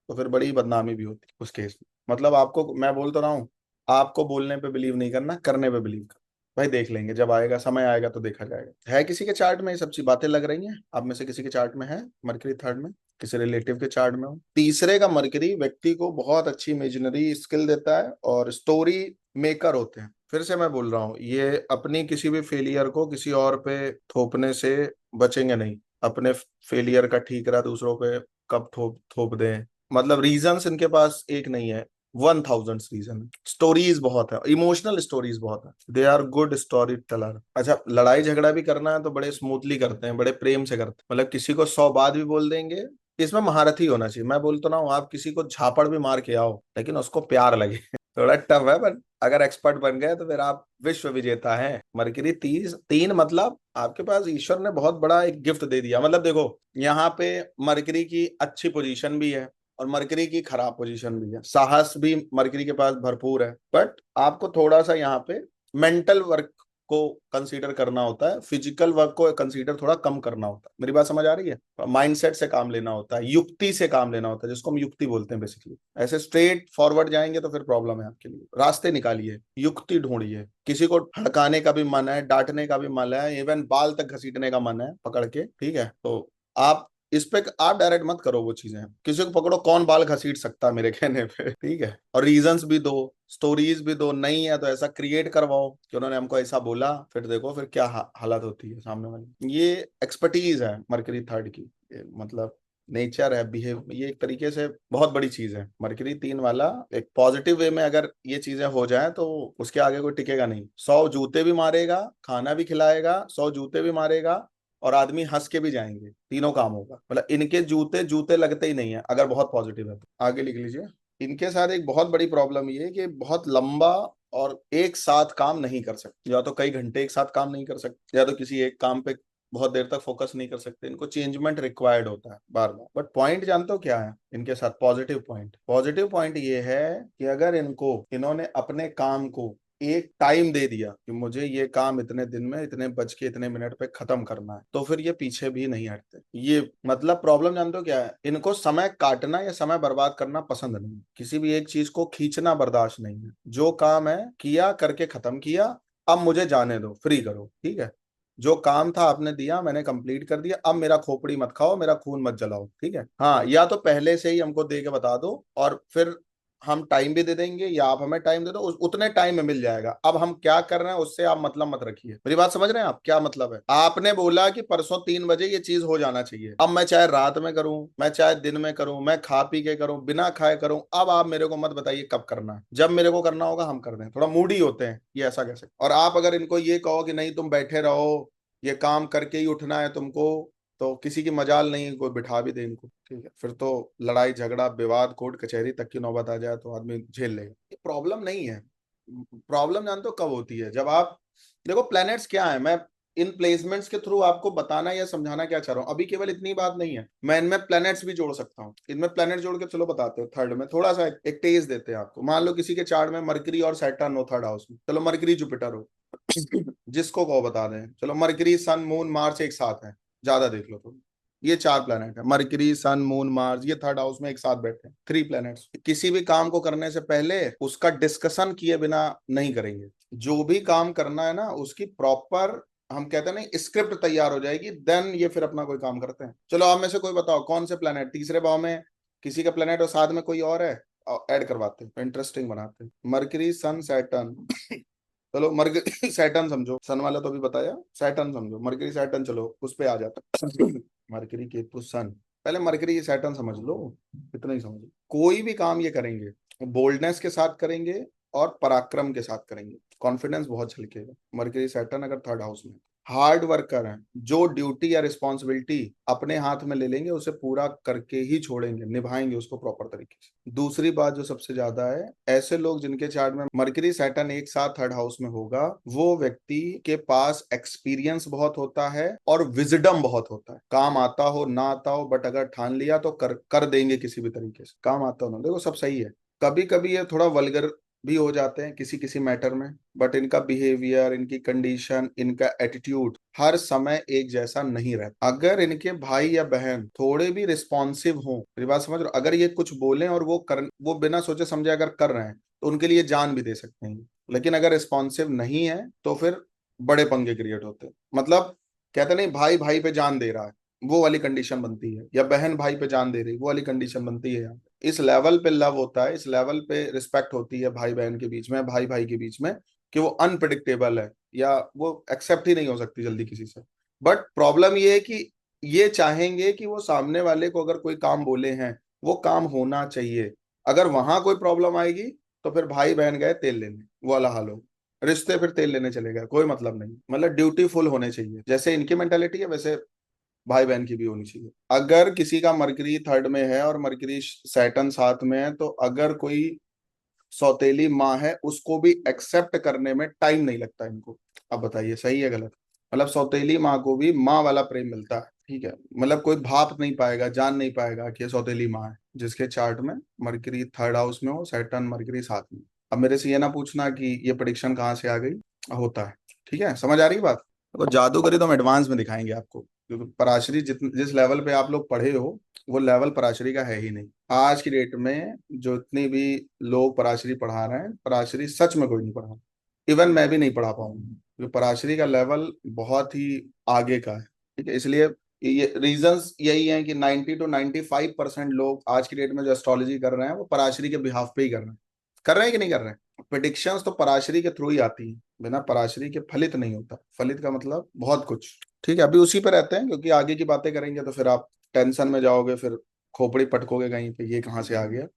तो फिर बड़ी बदनामी भी होती है उस केस में। मतलब आपको मैं बोल तो रहा हूँ, आपको बोलने पे बिलीव नहीं करना, करने पे बिलीव कर। भाई देख लेंगे, जब आएगा समय आएगा तो देखा जाएगा। है किसी के चार्ट में ये सब चीज बातें लग रही हैं आप में से किसी के चार्ट में है मरकरी थर्ड में, किसी रिलेटिव के चार्ट में हो? तीसरे का मरकरी व्यक्ति को बहुत अच्छी इमेजिनरी स्किल देता है और स्टोरी मेकर होते हैं। फिर से मैं बोल रहा हूँ, ये अपनी किसी भी फेलियर को किसी और पे थोपने से बचेंगे नहीं। अपने फेलियर का ठीकरा दूसरों पे कब थोप थोप दें, मतलब रीजंस इनके पास एक नहीं है, 1000 रीजन। स्टोरीज बहुत है, इमोशनल स्टोरीज बहुत है, they are good storyteller. अच्छा, लड़ाई झगड़ा भी करना है तो बड़े स्मूथली करते हैं, बड़े प्रेम से करते हैं, मतलब किसी को 100 बात भी बोल देंगे। इसमें महारथी होना चाहिए। मैं बोलता ना हूँ, आप किसी को झापड़ भी मार के आओ लेकिन उसको प्यार लगे। थोड़ा टफ है, पर अगर एक्सपर्ट बन गए तो फिर आप विश्व विजेता हैं। मरकरी 3 मतलब आपके पास ईश्वर ने बहुत बड़ा एक गिफ्ट दे दिया। मतलब देखो, यहाँ पे मरकरी की अच्छी पोजीशन भी है और मरकरी की खराब पोजीशन भी है, साहस भी मरकरी के पास भरपूर है, बट आपको थोड़ा सा यहाँ पे मेंटल वर्क को कंसीडर करना होता है, फिजिकल वर्क को कंसीडर थोड़ा कम करना होता है। मेरी बात समझ आ रही है? माइंडसेट से काम लेना होता है, युक्ति से काम लेना होता है, जिसको हम युक्ति बोलते हैं बेसिकली। ऐसे स्ट्रेट फॉरवर्ड जाएंगे तो फिर प्रॉब्लम है आपके लिए। रास्ते निकालिए, युक्ति ढूंढिए। किसी को हड़काने का भी मन है, डांटने का भी मन है, इवन बाल तक घसीटने का मन है पकड़ के, ठीक है, तो आप इस पे आप डायरेक्ट मत करो वो चीजें। किसी को पकड़ो, कौन बाल घसीट सकता है मेरे कहने पे, ठीक है। और रीजंस भी दो, स्टोरीज भी दो। नहीं है तो ऐसा क्रिएट करवाओ कि उन्होंने हमको ऐसा बोला, फिर देखो फिर क्या हालत होती है सामने वाली। ये एक्सपर्टीज है मरकरी थर्ड की, मतलब नेचर है, बिहेव, ये एक तरीके से बहुत बड़ी चीज है। मरकरी 3 वाला एक पॉजिटिव वे में अगर ये चीजें हो जाए तो उसके आगे कोई टिकेगा नहीं। 100 जूते भी मारेगा, खाना भी खिलाएगा, 100 जूते भी मारेगा, और आदमी हंस के भी जाएंगे, तीनों काम होगा। मतलब इनके जूते जूते लगते ही नहीं है अगर बहुत पॉजिटिव है तो। आगे लिख लीजिए। इनके साथ एक बहुत बड़ी प्रॉब्लम ये है कि बहुत लंबा और एक साथ काम नहीं कर सकते, या तो कई घंटे एक साथ काम नहीं कर सकते, या तो किसी एक काम पे बहुत देर तक फोकस नहीं कर सकते। इनको चेंजमेंट रिक्वायर्ड होता है बार बार। बट पॉइंट जानते हो क्या है इनके साथ? पॉजिटिव पॉइंट ये है कि अगर इन्होंने अपने काम को एक टाइम दे दिया कि मुझे ये काम इतने दिन में इतने बज के इतने मिनट पे खत्म करना है, तो फिर ये पीछे भी नहीं हटते। ये मतलब प्रॉब्लम जानते हो क्या है? इनको समय काटना या समय बर्बाद करना पसंद नहीं है। किसी भी एक चीज को खींचना बर्दाश्त नहीं है। जो काम है किया, करके खत्म किया, अब मुझे जाने दो, फ्री करो, ठीक है। जो काम था आपने दिया, मैंने कंप्लीट कर दिया, अब मेरा खोपड़ी मत खाओ, मेरा खून मत जलाओ, ठीक है। हाँ, या तो पहले से ही हमको दे के बता दो और फिर हम टाइम भी दे देंगे या आप हमें टाइम दे दो, उतने टाइम में मिल जाएगा। अब हम क्या कर रहे हैं उससे आप मतलब मत रखिए। मेरी बात समझ रहे हैं आप? क्या मतलब है, आपने बोला कि परसों 3 बजे ये चीज हो जाना चाहिए। अब मैं चाहे रात में करूं, मैं चाहे दिन में करूं, मैं खा पी के करूं, बिना खाए करूं, अब आप मेरे को मत बताइए कब करना है। जब मेरे को करना होगा हम कर दें। थोड़ा मूडी होते हैं ये, ऐसा कैसे? और आप अगर इनको ये कहो कि नहीं तुम बैठे रहो, ये काम करके ही उठना है तुमको, तो किसी की मजाल नहीं कोई बिठा भी दे इनको, ठीक है, फिर तो लड़ाई झगड़ा विवाद कोर्ट कचहरी तक की नौबत आ जाए तो आदमी झेल लेगा। ये प्रॉब्लम नहीं है। प्रॉब्लम जानते हो कब होती है? जब आप देखो प्लैनेट्स क्या है, मैं इन प्लेसमेंट्स के थ्रू आपको बताना या समझाना क्या चाह रहा हूँ। अभी केवल इतनी बात नहीं है, मैं इनमें प्लैनेट्स भी जोड़ सकता हूँ। इनमें प्लैनेट जोड़ के चलो बताते हो थर्ड में, थोड़ा सा एक टेस्ट देते हैं आपको। मान लो किसी के चार्ट में मरकरी और सैटर्न हो थर्ड हाउस में, चलो मरकरी जुपिटर हो, जिसको कहो बता दें, चलो मरकरी सन मून मार्स एक साथ है, ज्यादा देख लो तो ये 4 प्लैनेट है, मरकरी सन मून मार्स, ये थर्ड हाउस में एक साथ बैठे हैं, 3 प्लैनेट्स। किसी भी काम को करने से पहले उसका डिस्कशन किए बिना नहीं करेंगे। जो भी काम करना है ना उसकी प्रॉपर, हम कहते हैं ना, स्क्रिप्ट तैयार हो जाएगी, देन ये फिर अपना कोई काम करते हैं। चलो आप में से कोई बताओ कौन से प्लैनेट तीसरे भाव में, किसी का प्लैनेट और साथ में कोई और है, ऐड करवाते हैं, इंटरेस्टिंग बनाते हैं। मरकरी सन सैटर्न, चलो मरकरी सैटर्न समझो, सन वाला तो अभी बताया, सैटर्न समझो, मरकरी सैटर्न, चलो उस पे आ जाता। मरकरी केतु सन, पहले मरकरी सैटर्न समझ लो, इतना ही समझो। कोई भी काम ये करेंगे बोल्डनेस के साथ करेंगे और पराक्रम के साथ करेंगे, कॉन्फिडेंस बहुत झलकेगा। मरकरी सैटर्न अगर थर्ड हाउस में, हार्ड वर्कर हैं, जो ड्यूटी या रिस्पॉन्सिबिलिटी अपने हाथ में ले लेंगे उसे पूरा करके ही छोड़ेंगे, निभाएंगे उसको प्रॉपर तरीके से। दूसरी बात जो सबसे ज्यादा है, ऐसे लोग जिनके चार्ट में मरकरी सैटर्न एक साथ थर्ड हाउस में होगा, वो व्यक्ति के पास एक्सपीरियंस बहुत होता है और विजडम बहुत होता है। काम आता हो ना आता हो, बट अगर ठान लिया तो कर कर देंगे किसी भी तरीके से, काम आता हो ना, देखो सब सही है। कभी कभी ये थोड़ा वल्गर भी हो जाते हैं किसी किसी मैटर में, बट इनका बिहेवियर, इनकी कंडीशन, इनका एटीट्यूड हर समय एक जैसा नहीं रहता। अगर इनके भाई या बहन थोड़े भी रिस्पॉन्सिव हों, मेरी बात समझ रहे हो, अगर ये कुछ बोले और वो बिना सोचे समझे अगर कर रहे हैं तो उनके लिए जान भी दे सकते हैं। लेकिन अगर रिस्पॉन्सिव नहीं है तो फिर बड़े पंगे क्रिएट होते हैं। मतलब कहते नहीं, भाई भाई पे जान दे रहा है, वो वाली कंडीशन बनती है, या बहन भाई पे जान दे रही, वो वाली कंडीशन बनती है। इस लेवल पे लव होता है, इस लेवल पे रिस्पेक्ट होती है भाई बहन के बीच में, भाई भाई के बीच में, कि वो अनप्रिडिक्टेबल है या वो एक्सेप्ट ही नहीं हो सकती जल्दी किसी से। बट प्रॉब्लम ये है कि ये चाहेंगे कि वो सामने वाले को अगर कोई काम बोले हैं वो काम होना चाहिए। अगर वहां कोई प्रॉब्लम आएगी तो फिर भाई बहन गए तेल लेने, वो वाला हाल हो, रिश्ते फिर तेल लेने चले गए, कोई मतलब नहीं। मतलब ड्यूटीफुल होने चाहिए, जैसे इनकी मेंटेलिटी है वैसे भाई बहन की भी होनी चाहिए। अगर किसी का मरकरी थर्ड में है और मरकरी सैटर्न साथ में है, तो अगर कोई सौतेली माँ है उसको भी एक्सेप्ट करने में टाइम नहीं लगता इनको। अब बताइए सही है गलत? मतलब सौतेली माँ को भी माँ वाला प्रेम मिलता है, ठीक है, मतलब कोई भाप नहीं पाएगा, जान नहीं पाएगा कि ये सौतेली माँ है, जिसके चार्ट में मरकरी थर्ड हाउस में हो, सैटर्न मरकरी साथ में। अब मेरे से ये ना पूछना कि ये प्रिडिक्शन कहाँ से आ गई, होता है। ठीक है, समझ आ रही है बात? तो जादूगरी तो हम एडवांस में दिखाएंगे आपको, क्योंकि पराशरी जिस लेवल पे आप लोग पढ़े हो वो लेवल पराशरी का है ही नहीं। आज की डेट में जो इतनी भी लोग पराशरी पढ़ा रहे हैं, पराशरी सच में कोई नहीं पढ़ा, इवन मैं भी नहीं पढ़ा पाऊंगा, क्योंकि पराशरी का लेवल बहुत ही आगे का है। ठीक है, इसलिए ये रीजंस यही हैं कि 90 to 95% लोग आज की डेट में जो एस्ट्रोलॉजी कर रहे हैं वो पराशरी के बिहाफ पे ही कर रहे हैं। कर रहे हैं कि नहीं कर रहे हैं? प्रिडिक्शंस तो पराशरी के थ्रू ही आती हैं, बिना पराशरी के फलित नहीं होता। फलित का मतलब बहुत कुछ। ठीक है, अभी उसी पे रहते हैं, क्योंकि आगे की बातें करेंगे तो फिर आप टेंशन में जाओगे, फिर खोपड़ी पटकोगे कहीं पे, ये कहाँ से आ गया।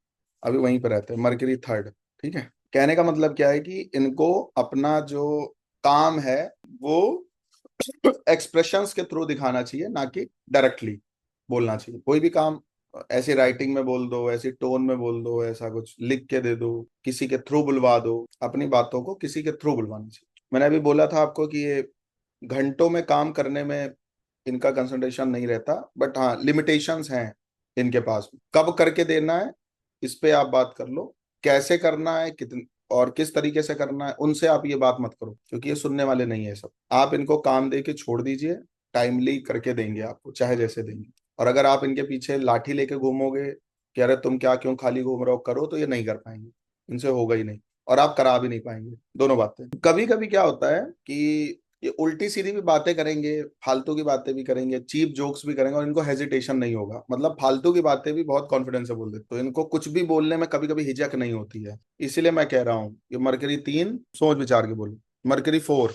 अभी वहीं पे रहते हैं, मरकरी थर्ड। ठीक है, कहने का मतलब क्या है कि इनको अपना जो काम है वो एक्सप्रेशंस के थ्रू दिखाना चाहिए, ना कि डायरेक्टली बोलना चाहिए। कोई भी काम ऐसे राइटिंग में बोल दो, ऐसी टोन में बोल दो, ऐसा कुछ लिख के दे दो, किसी के थ्रू बुलवा दो, अपनी बातों को किसी के थ्रू बुलवाना चाहिए। मैंने अभी बोला था आपको कि ये घंटों में काम करने में इनका कंसंट्रेशन नहीं रहता, बट हाँ लिमिटेशंस हैं इनके पास। कब करके देना है इस पे आप बात कर लो, कैसे करना है, कितन और किस तरीके से करना है, उनसे आप ये बात मत करो, क्योंकि ये सुनने वाले नहीं है सब। आप इनको काम दे के छोड़ दीजिए, टाइमली करके देंगे आपको, चाहे जैसे देंगे। और अगर आप इनके पीछे लाठी लेके घूमोगे कि अरे तुम क्या क्यों खाली घूम रहे हो, करो, तो ये नहीं कर पाएंगे, इनसे होगा ही नहीं, और आप करा भी नहीं पाएंगे। दोनों बातें। कभी कभी क्या होता है कि ये उल्टी सीधी भी बातें करेंगे, फालतू की बातें भी करेंगे, चीप जोक्स भी करेंगे, और इनको हेजिटेशन नहीं होगा, मतलब फालतू की बातें भी बहुत कॉन्फिडेंस से बोल देते, तो इनको कुछ भी बोलने में कभी कभी हिचक नहीं होती है। इसीलिए मैं कह रहा हूँ कि मरकरी 3, सोच विचार के बोलो। मरकरी 4,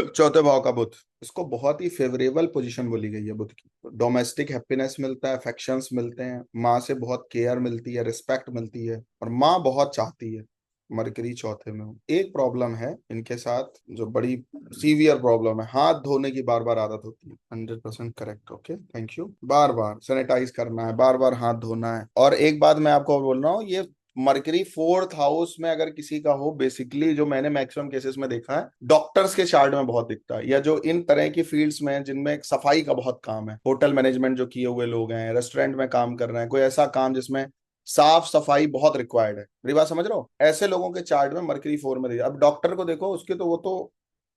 चौथे भाव का बुध, इसको बहुत ही फेवरेबल पोजीशन बोली गई है बुध की। डोमेस्टिक हैप्पीनेस मिलता है, अफेक्शंस मिलते हैं, माँ से बहुत केयर मिलती है, रिस्पेक्ट मिलती है, और माँ बहुत चाहती है। मरकरी चौथे में हो, एक प्रॉब्लम है इनके साथ जो बड़ी सीवियर प्रॉब्लम है, हाथ धोने की बार बार आदत होती है। 100% करेक्ट, ओके, थैंक यू। बार बार सैनिटाइज करना है, बार बार हाथ धोना है। और एक बात मैं आपको और बोल रहा हूँ, ये मरकरी 4th हाउस में अगर किसी का हो, बेसिकली जो मैंने मैक्सिमम केसेस में देखा है, डॉक्टर्स के चार्ट में बहुत दिखता है, या जो इन तरह की फील्ड्स में हैं जिनमें एक सफाई का बहुत काम है, होटल मैनेजमेंट जो किए हुए लोग हैं, रेस्टोरेंट में काम कर रहे हैं, कोई ऐसा काम जिसमें साफ सफाई बहुत रिक्वायर्ड है, मेरी बात समझ रहे हो, ऐसे लोगों के चार्ट में मरकरी 4 में दिखा। अब डॉक्टर को देखो, उसके तो वो तो,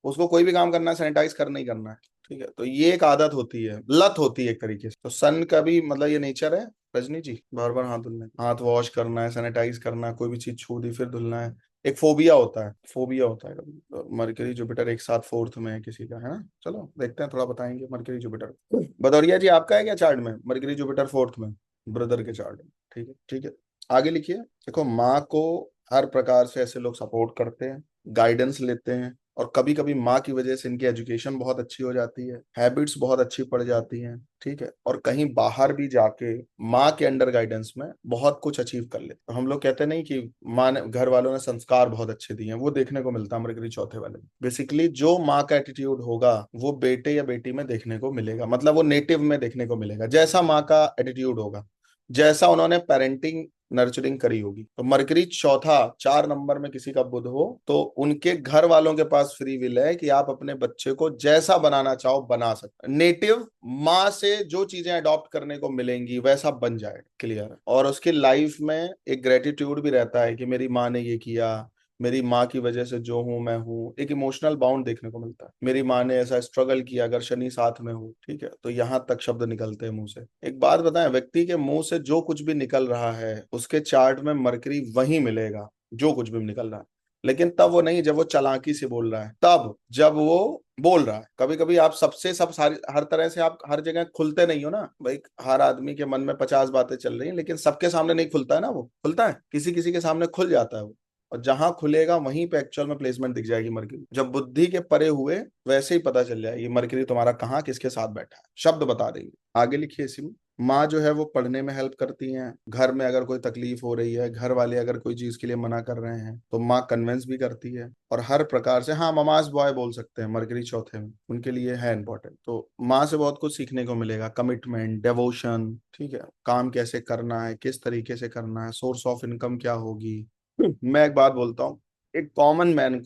उसको कोई भी काम करना है सैनिटाइज करना ही करना है, ठीक है, तो ये एक आदत होती है, लत होती है एक तरीके से। तो सन का भी मतलब ये नेचर है रजनी जी, बार बार हाथ धुलना है, हाथ वॉश करना है, सैनिटाइज करना है, कोई भी चीज छू दी फिर धुलना है। एक फोबिया होता है, फोबिया होता है कभी। तो मरकरी जुपिटर एक साथ 4th में है किसी का, है ना। चलो देखते हैं, थोड़ा बताएंगे मरकरी जुपिटर। भदौरिया जी आपका है क्या चार्ट में मरकरी जुपिटर 4th में, ब्रदर के चार्ट में? ठीक है, ठीक है, आगे लिखिए। देखो, माँ को हर प्रकार से ऐसे लोग सपोर्ट करते हैं, गाइडेंस लेते हैं, और कभी कभी माँ की वजह से इनकी एजुकेशन बहुत अच्छी हो जाती है, हैबिट्स बहुत अच्छी पड़ जाती हैं, ठीक है, और कहीं बाहर भी जाके माँ के अंडर गाइडेंस में बहुत कुछ अचीव कर लेते। तो हम लोग कहते नहीं कि माँ ने, घर वालों ने संस्कार बहुत अच्छे दिए हैं, वो देखने को मिलता है मरकरी चौथे वाले में। बेसिकली जो माँ का एटीट्यूड होगा वो बेटे या बेटी में देखने को मिलेगा, मतलब वो नेटिव में देखने को मिलेगा, जैसा माँ का एटीट्यूड होगा, जैसा उन्होंने पेरेंटिंग नर्चरिंग करी होगी। तो मरकरी चौथा 4 नंबर में किसी का बुध हो, तो उनके घर वालों के पास फ्री विल है कि आप अपने बच्चे को जैसा बनाना चाहो बना सकते, नेटिव माँ से जो चीजें अडॉप्ट करने को मिलेंगी वैसा बन जाए, क्लियर है। और उसकी लाइफ में एक ग्रेटिट्यूड भी रहता है कि मेरी माँ ने ये किया, मेरी माँ की वजह से जो हूं मैं हूँ, एक इमोशनल बाउंड देखने को मिलता है, मेरी माँ ने ऐसा स्ट्रगल किया, अगर शनि साथ में हो, ठीक है, तो यहां तक शब्द निकलते हैं मुंह से। एक बात बताएं, व्यक्ति के मुंह से जो कुछ भी निकल रहा है उसके चार्ट में मरकरी वही मिलेगा, जो कुछ भी निकल रहा है। लेकिन तब वो नहीं जब वो चालाकी से बोल रहा है, तब जब वो बोल रहा है। कभी कभी आप सबसे सब सारी हर तरह से आप हर जगह खुलते नहीं हो ना भाई, हर आदमी के मन में 50 बातें चल रही हैं, लेकिन सबके सामने नहीं खुलता है ना, वो खुलता है किसी किसी के सामने खुल जाता है वो, और जहां खुलेगा वहीं पे एक्चुअल में प्लेसमेंट दिख जाएगी मरकरी। जब बुद्धि के परे हुए वैसे ही पता चल जाएगी मरकरी तुम्हारा कहाँ किसके साथ बैठा है, शब्द बता देंगे। आगे लिखिए इसी में। माँ जो है वो पढ़ने में हेल्प करती हैं, घर में अगर कोई तकलीफ हो रही है, घर वाले अगर कोई चीज के लिए मना कर रहे हैं तो माँ कन्विंस भी करती है, और हर प्रकार से, हाँ ममाज बॉय बोल सकते हैं मरकरी चौथे में, उनके लिए है इंपॉर्टेंट। तो माँ से बहुत कुछ सीखने को मिलेगा, कमिटमेंट, डेवोशन, ठीक है, काम कैसे करना है, किस तरीके से करना है, सोर्स ऑफ इनकम क्या होगी। मैं एक बात बोलता हूँ, एक कॉमन मैन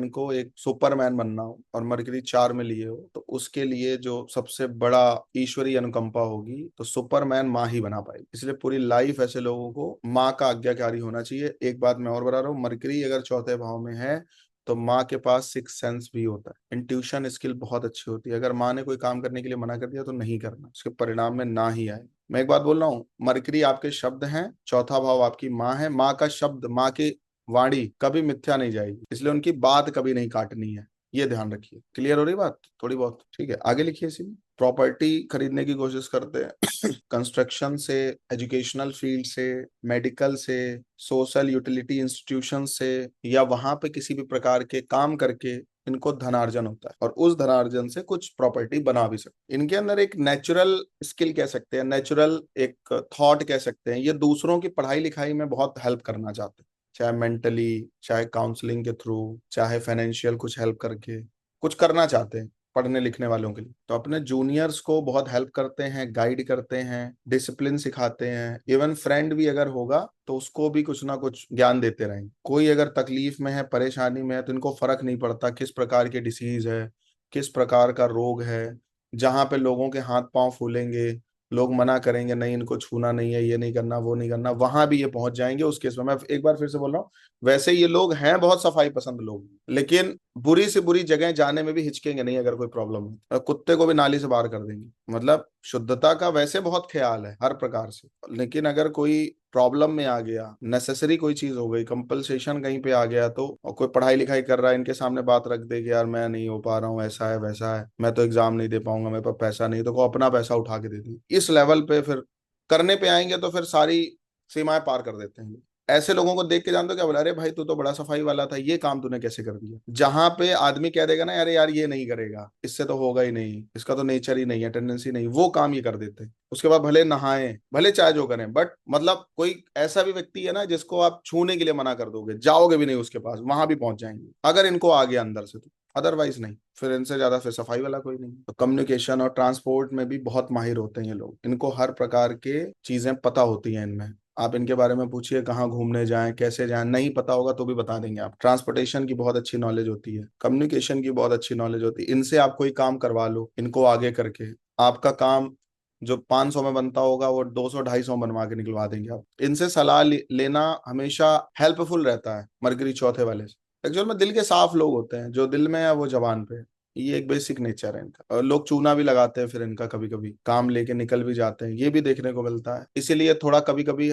को एक सुपरमैन बनना हो और मरकरी 4 में लिए हो, तो उसके लिए जो सबसे बड़ा ईश्वरीय अनुकंपा होगी, तो सुपरमैन माँ ही बना पाएगी। इसलिए पूरी लाइफ ऐसे लोगों को माँ का आज्ञाकारी होना चाहिए। एक बात मैं और बता रहा हूँ, मरकरी अगर चौथे भाव में है तो माँ के पास सिक्स सेंस भी होता है, इंट्यूशन स्किल बहुत अच्छी होती है। अगर माँ ने कोई काम करने के लिए मना कर दिया तो नहीं करना, उसके परिणाम में ना ही आए। मैं एक बात बोल रहा हूँ, मरकरी आपके शब्द हैं, चौथा भाव आपकी माँ है, माँ का शब्द, माँ की वाणी कभी मिथ्या नहीं जाएगी, इसलिए उनकी बात कभी नहीं काटनी है, ये ध्यान रखिए। क्लियर हो रही बात थोड़ी बहुत, ठीक है, आगे लिखिए इसी में। प्रॉपर्टी खरीदने की कोशिश करते हैं कंस्ट्रक्शन से, एजुकेशनल फील्ड से, मेडिकल से, सोशल यूटिलिटी इंस्टीट्यूशन से, या वहां पे किसी भी प्रकार के काम करके इनको धनार्जन होता है, और उस धनार्जन से कुछ प्रॉपर्टी बना भी सकते हैं। इनके अंदर एक नेचुरल स्किल कह सकते हैं, नेचुरल एक थॉट कह सकते हैं, ये दूसरों की पढ़ाई लिखाई में बहुत हेल्प करना चाहते हैं, चाहे मेंटली, चाहे काउंसलिंग के थ्रू, चाहे फाइनेंशियल कुछ हेल्प करके, कुछ करना चाहते हैं पढ़ने लिखने वालों के लिए। तो अपने जूनियर्स को बहुत हेल्प करते हैं, गाइड करते हैं, डिसिप्लिन सिखाते हैं, इवन फ्रेंड भी अगर होगा तो उसको भी कुछ ना कुछ ज्ञान देते रहेंगे। कोई अगर तकलीफ में है, परेशानी में है, तो इनको फर्क नहीं पड़ता किस प्रकार की डिसीज है, किस प्रकार का रोग है, जहां पे लोगों के हाथ पांव फूलेंगे, लोग मना करेंगे नहीं इनको छूना नहीं है, ये नहीं करना, वो नहीं करना, वहां भी ये पहुंच जाएंगे उस केस में। मैं एक बार फिर से बोल रहा हूँ, वैसे ये लोग हैं बहुत सफाई पसंद लोग, लेकिन बुरी से बुरी जगह जाने में भी हिचकेंगे नहीं, अगर कोई प्रॉब्लम है कुत्ते को भी नाली से बाहर कर देंगे, मतलब शुद्धता का वैसे बहुत ख्याल है हर प्रकार से, लेकिन अगर कोई प्रॉब्लम में आ गया, नेसेसरी कोई चीज हो गई, कंपलसेशन कहीं पे आ गया, तो और कोई पढ़ाई लिखाई कर रहा है, इनके सामने बात रख दे कि यार मैं नहीं हो पा रहा हूँ, ऐसा है वैसा है, मैं तो एग्जाम नहीं दे पाऊंगा, मेरे पास पैसा नहीं, तो को अपना पैसा उठा के दे दी, इस लेवल पे फिर करने पे आएंगे तो फिर सारी सीमाएं पार कर देते हैं। ऐसे लोगों को देख के जानते हो क्या बोला, अरे भाई तू तो बड़ा सफाई वाला था, ये काम तूने कैसे कर दिया। जहां पे आदमी कह देगा ना, अरे यार ये नहीं करेगा, इससे तो होगा ही नहीं, इसका तो नेचर ही नहीं है, टेंडेंसी नहीं, वो काम ये कर देते हैं। उसके बाद भले नहाएं, भले चाहे जो करें, बट मतलब कोई ऐसा भी व्यक्ति है ना जिसको आप छूने के लिए मना कर दोगे, जाओगे भी नहीं उसके पास, वहां भी पहुंच जाएंगे अगर इनको आ गया अंदर से तो, अदरवाइज नहीं। फिर इनसे ज्यादा फिर सफाई वाला कोई नहीं। तो कम्युनिकेशन और ट्रांसपोर्ट में भी बहुत माहिर होते हैं ये लोग, इनको हर प्रकार के चीजें पता होती हैं इनमें। आप इनके बारे में पूछिए कहाँ घूमने जाएं, कैसे जाएं, नहीं पता होगा तो भी बता देंगे। आप ट्रांसपोर्टेशन की बहुत अच्छी नॉलेज होती है, कम्युनिकेशन की बहुत अच्छी नॉलेज होती है। इनसे आप कोई काम करवा लो इनको आगे करके, आपका काम जो 500 में बनता होगा वो 200 250 बनवा के निकलवा देंगे आप। इनसे सलाह लेना हमेशा हेल्पफुल रहता है मरकरी चौथे वाले से। एक्चुअल में दिल के साफ लोग होते हैं, जो दिल में है वो जबान पे है। ये एक बेसिक नेचर है इनका। और लोग चूना भी लगाते हैं फिर इनका, कभी कभी काम लेके निकल भी जाते हैं, ये भी देखने को मिलता है। इसीलिए थोड़ा कभी कभी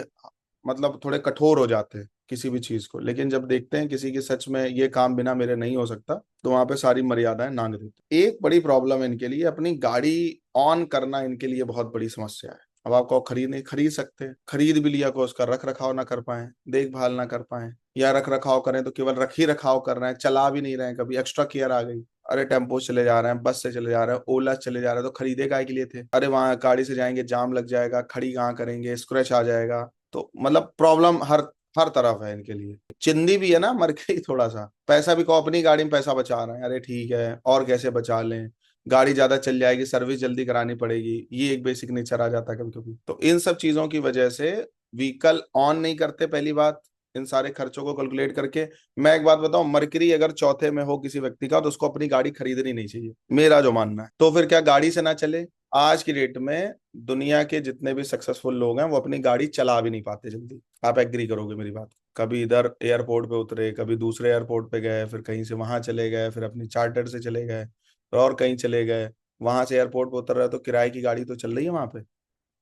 मतलब थोड़े कठोर हो जाते हैं किसी भी चीज को, लेकिन जब देखते हैं किसी की सच में ये काम बिना मेरे नहीं हो सकता, तो वहां पे सारी मर्यादाएं नांग देते। एक बड़ी प्रॉब्लम है इनके लिए, अपनी गाड़ी ऑन करना इनके लिए बहुत बड़ी समस्या है। अब आपको खरीद नहीं खरीद सकते, खरीद भी लिया को उसका रख रखाव ना कर पाए, देखभाल ना कर पाए, या रख रखाव करें तो केवल रख ही रखाव कर रहे हैं, चला भी नहीं रहे हैं। कभी एक्स्ट्रा केयर आ गई, अरे टेम्पो से चले जा रहे हैं, बस से चले जा रहे हैं, ओला से चले जा रहे हैं, तो खरीदे काय के लिए थे, अरे वहां गाड़ी से जाएंगे जाम लग जाएगा, खड़ी कहाँ करेंगे, स्क्रैच आ जाएगा। तो मतलब प्रॉब्लम हर हर तरफ है इनके लिए। चिंदी भी है ना मर गई थोड़ा सा, पैसा भी को अपनी गाड़ी में पैसा बचा रहे हैं, अरे ठीक है और कैसे बचा लें, गाड़ी ज्यादा चल जाएगी, सर्विस जल्दी करानी पड़ेगी, ये एक बेसिक नेचर आ जाता है कभी कभी। तो इन सब चीजों की वजह से व्हीकल ऑन नहीं करते पहली बात, इन सारे खर्चों को कैलकुलेट करके। मैं एक बात बताऊं, मरकरी अगर चौथे में हो किसी व्यक्ति का, तो उसको अपनी गाड़ी खरीदनी नहीं चाहिए, मेरा जो मानना है। तो फिर क्या गाड़ी से ना चले। आज की डेट में दुनिया के जितने भी सक्सेसफुल लोग हैं वो अपनी गाड़ी चला भी नहीं पाते जल्दी, आप एग्री करोगे मेरी बात। कभी इधर एयरपोर्ट पे उतरे, कभी दूसरे एयरपोर्ट पे गए, फिर कहीं से वहां चले गए, फिर अपनी चार्टर से चले गए, फिर और कहीं चले गए, वहां से एयरपोर्ट पे उतर रहे तो किराए की गाड़ी तो चल रही है वहां पे,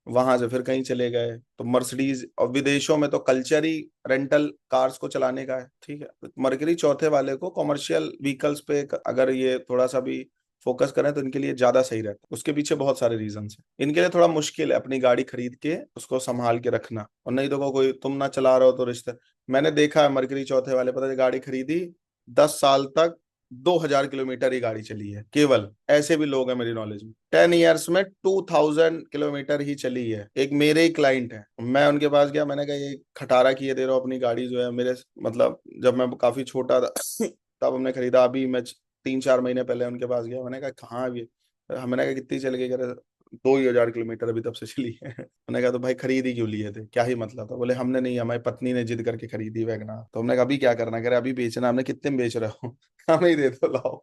वहां से फिर कहीं चले गए तो मर्सिडीज। और विदेशों में तो कल्चर ही रेंटल कार्स को चलाने का है, ठीक है। तो मरकरी चौथे वाले को कॉमर्शियल व्हीकल्स पे अगर ये थोड़ा सा भी फोकस करें तो इनके लिए ज्यादा सही रहता है। उसके पीछे बहुत सारे रीजंस हैं, इनके लिए थोड़ा मुश्किल है अपनी गाड़ी खरीद के उसको संभाल के रखना। और नहीं तो कोई तुम ना चला रहे हो तो रिश्ते, मैंने देखा है मरकरी चौथे वाले, पता है गाड़ी खरीदी 10 साल तक 2000 किलोमीटर ही गाड़ी चली है केवल, ऐसे भी लोग हैं मेरी नॉलेज में। 10 ईयर्स में 2000 किलोमीटर ही चली है। एक मेरे ही क्लाइंट है, मैं उनके पास गया, मैंने कहा ये खटारा किए दे रहा हूँ अपनी गाड़ी जो है मेरे, मतलब जब मैं काफी छोटा था तब हमने खरीदा, अभी मैं 3 4 महीने पहले उनके पास गया, मैंने कहा कहाँ अभी, मैंने कहा कितनी चल गई, कह रहे 2000 किलोमीटर अभी तब से चली है मैंने कहा तो भाई खरीद ही क्यों लिए थे, क्या ही मतलब था। बोले हमने नहीं, हमारी पत्नी ने जिद करके खरीदी वैगना। तो हमने कहा अभी क्या करना, कह रहे अभी बेचना। हमने कितने में बेच रहे हो हमें ही दे दो लाओ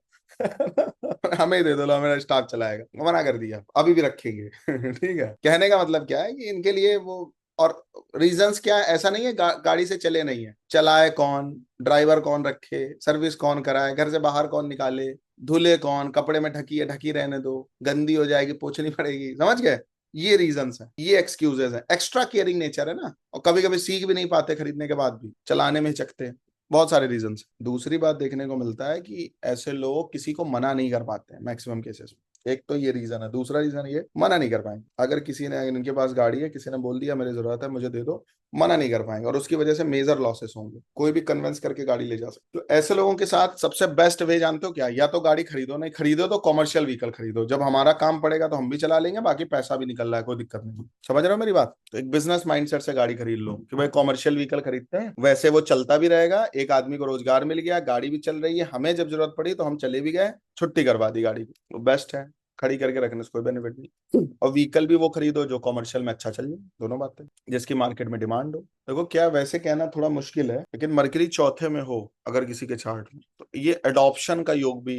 हमें ही दे दो लाओ, मेरा स्टाफ चलाएगा। मना कर दिया, अभी भी रखेंगे ठीक है। कहने का मतलब क्या है कि इनके लिए वो, और रीजंस क्या है, ऐसा नहीं है गाड़ी से चले नहीं है, चलाए कौन, ड्राइवर कौन रखे, सर्विस कौन कराए, घर से बाहर कौन निकाले, धुले कौन, कपड़े में ढकी है ढकी रहने दो, गंदी हो जाएगी पोछनी पड़ेगी, समझ गए। ये रीजंस है, ये एक्सक्यूजेस है, एक्स्ट्रा केयरिंग नेचर है ना। और कभी कभी सीख भी नहीं पाते खरीदने के बाद भी, चलाने में हिचकते हैं, बहुत सारे रीजंस। दूसरी बात देखने को मिलता है कि ऐसे लोग किसी को मना नहीं कर पाते हैं मैक्सिमम केसेस में। एक तो ये रीजन है, दूसरा रीजन ये मना नहीं कर पाएंगे। अगर किसी ने, इनके पास गाड़ी है, किसी ने बोल दिया मेरी जरूरत है मुझे दे दो, मना नहीं कर पाएंगे, और उसकी वजह से मेजर लॉसेस होंगे। कोई भी कन्विंस करके गाड़ी ले जा सकते। तो ऐसे लोगों के साथ सबसे बेस्ट वे जानते हो क्या, या तो गाड़ी खरीदो, नहीं खरीदो तो कॉमर्शियल व्हीकल खरीदो, जब हमारा काम पड़ेगा तो हम भी चला लेंगे, बाकी पैसा भी निकल रहा है, कोई दिक्कत नहीं। समझ रहे हो मेरी बात। तो एक बिजनेस माइंडसेट से गाड़ी खरीद लो कि भाई कॉमर्शियल व्हीकल खरीदते हैं, वैसे वो चलता भी रहेगा, एक आदमी को रोजगार मिल गया, गाड़ी भी चल रही है, हमें जब जरूरत पड़ी तो हम चले भी गए, छुट्टी करवा दी गाड़ी की, वो बेस्ट है। खड़ी करके रखने से कोई बेनिफिट नहीं। और व्हीकल भी वो खरीदो जो कॉमर्शियल में अच्छा चल जाए, दोनों बातें, जिसकी मार्केट में डिमांड हो। देखो क्या, वैसे कहना थोड़ा मुश्किल है, लेकिन मरकरी चौथे में हो अगर किसी के चार्ट में, तो ये अडॉप्शन का योग भी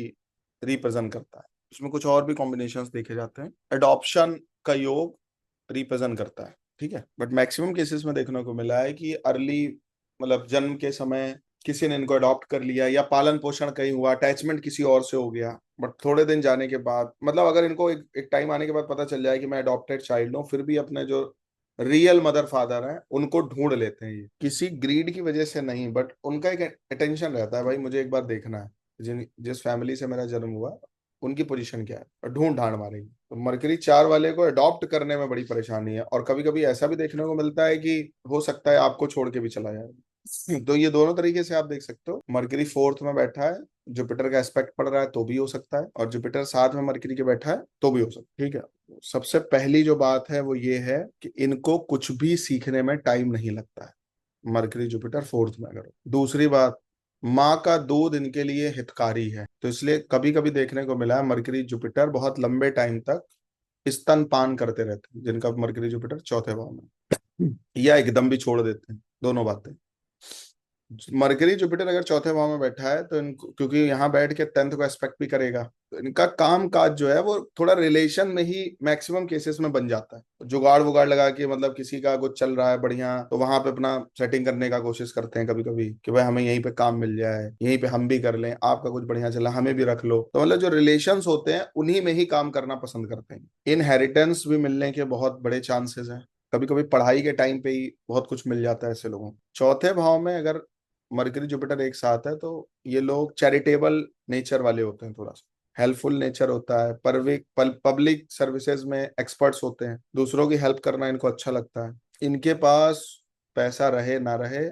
रिप्रेजेंट करता है। उसमें कुछ और भी कॉम्बिनेशंस देखे जाते हैं, अडॉप्शन का योग रिप्रेजेंट करता है, ठीक है। बट मैक्सिमम केसेस में देखने को मिला है कि अर्ली, मतलब जन्म के समय किसी ने इनको अडॉप्ट कर लिया या पालन पोषण कहीं हुआ, अटैचमेंट किसी और से हो गया, बट थोड़े दिन जाने के बाद, मतलब अगर इनको एक टाइम आने के बाद पता चल जाए कि मैं अडॉप्टेड चाइल्ड हूँ, फिर भी अपने जो रियल मदर फादर हैं उनको ढूंढ लेते हैं। ये किसी ग्रीड की वजह से नहीं, बट उनका एक अटेंशन रहता है, भाई मुझे एक बार देखना है जिस फैमिली से मेरा जन्म हुआ उनकी पोजीशन क्या है, और ढूंढ ढांड मारेंगे। तो मरकरी 4 वाले को अडॉप्ट करने में बड़ी परेशानी है, और कभी कभी ऐसा भी देखने को मिलता है कि हो सकता है आपको छोड़ के भी चला जाए। तो ये दोनों तरीके से आप देख सकते हो। मरकरी 4th में बैठा है, जुपिटर का एस्पेक्ट पड़ रहा है तो भी हो सकता है, और जुपिटर 7 में मरकरी के बैठा है तो भी हो सकता है। ठीक है, सबसे पहली जो बात है वो ये है कि इनको कुछ भी सीखने में टाइम नहीं लगता है, मरकरी जुपिटर 4th में अगर हो। दूसरी बात, माँ का दूध इनके लिए हितकारी है, तो इसलिए कभी कभी देखने को मिला है मरकरी जुपिटर बहुत लंबे टाइम तक स्तनपान करते रहते हैं, जिनका मरकरी जुपिटर चौथे भाव में, या एकदम भी छोड़ देते हैं, दोनों बातें। मरकरी जुपिटर अगर चौथे भाव में बैठा है तो इनको, क्योंकि यहाँ बैठ के 10th को एस्पेक्ट भी करेगा, तो इनका काम काज जो है वो थोड़ा रिलेशन में ही मैक्सिमम केसेस में बन जाता है। जुगाड़ वुगाड़ लगा के, मतलब किसी का कुछ चल रहा है बढ़िया तो वहां पे अपना सेटिंग करने का कोशिश करते हैं कभी कभी, कि भाई हमें यहीं पे काम मिल जाए, यहीं पे हम भी कर लें, आपका कुछ बढ़िया चला हमें भी रख लो। तो मतलब जो रिलेशंस होते हैं उन्हीं में ही काम करना पसंद करते हैं। इनहेरिटेंस भी मिलने के बहुत बड़े चांसेस हैं, कभी कभी पढ़ाई के टाइम पे ही बहुत कुछ मिल जाता है ऐसे लोगों को। चौथे भाव में अगर मरकरी जुपिटर एक साथ है तो ये लोग चैरिटेबल नेचर वाले होते हैं, थोड़ा सा हेल्पफुल नेचर होता है, पब्लिक सर्विसेज में एक्सपर्ट्स होते हैं, दूसरों की हेल्प करना इनको अच्छा लगता है। इनके पास पैसा रहे ना रहे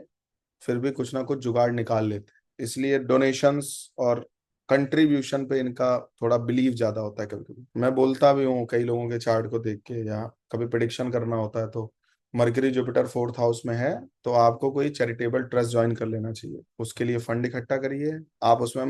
फिर भी कुछ ना कुछ जुगाड़ निकाल लेते हैं, इसलिए डोनेशंस और कंट्रीब्यूशन पे इनका थोड़ा बिलीव ज्यादा होता है। कभी कभी मैं बोलता भी हूँ कई लोगों के चार्ट को देख के, या कभी प्रिडिक्शन करना होता है तो मरकरी जुपिटर 4th हाउस में है तो आपको कोई चैरिटेबल ट्रस्ट ज्वाइन कर लेना चाहिए, उसके लिए फंड इकट्ठा करिए, आप उसमें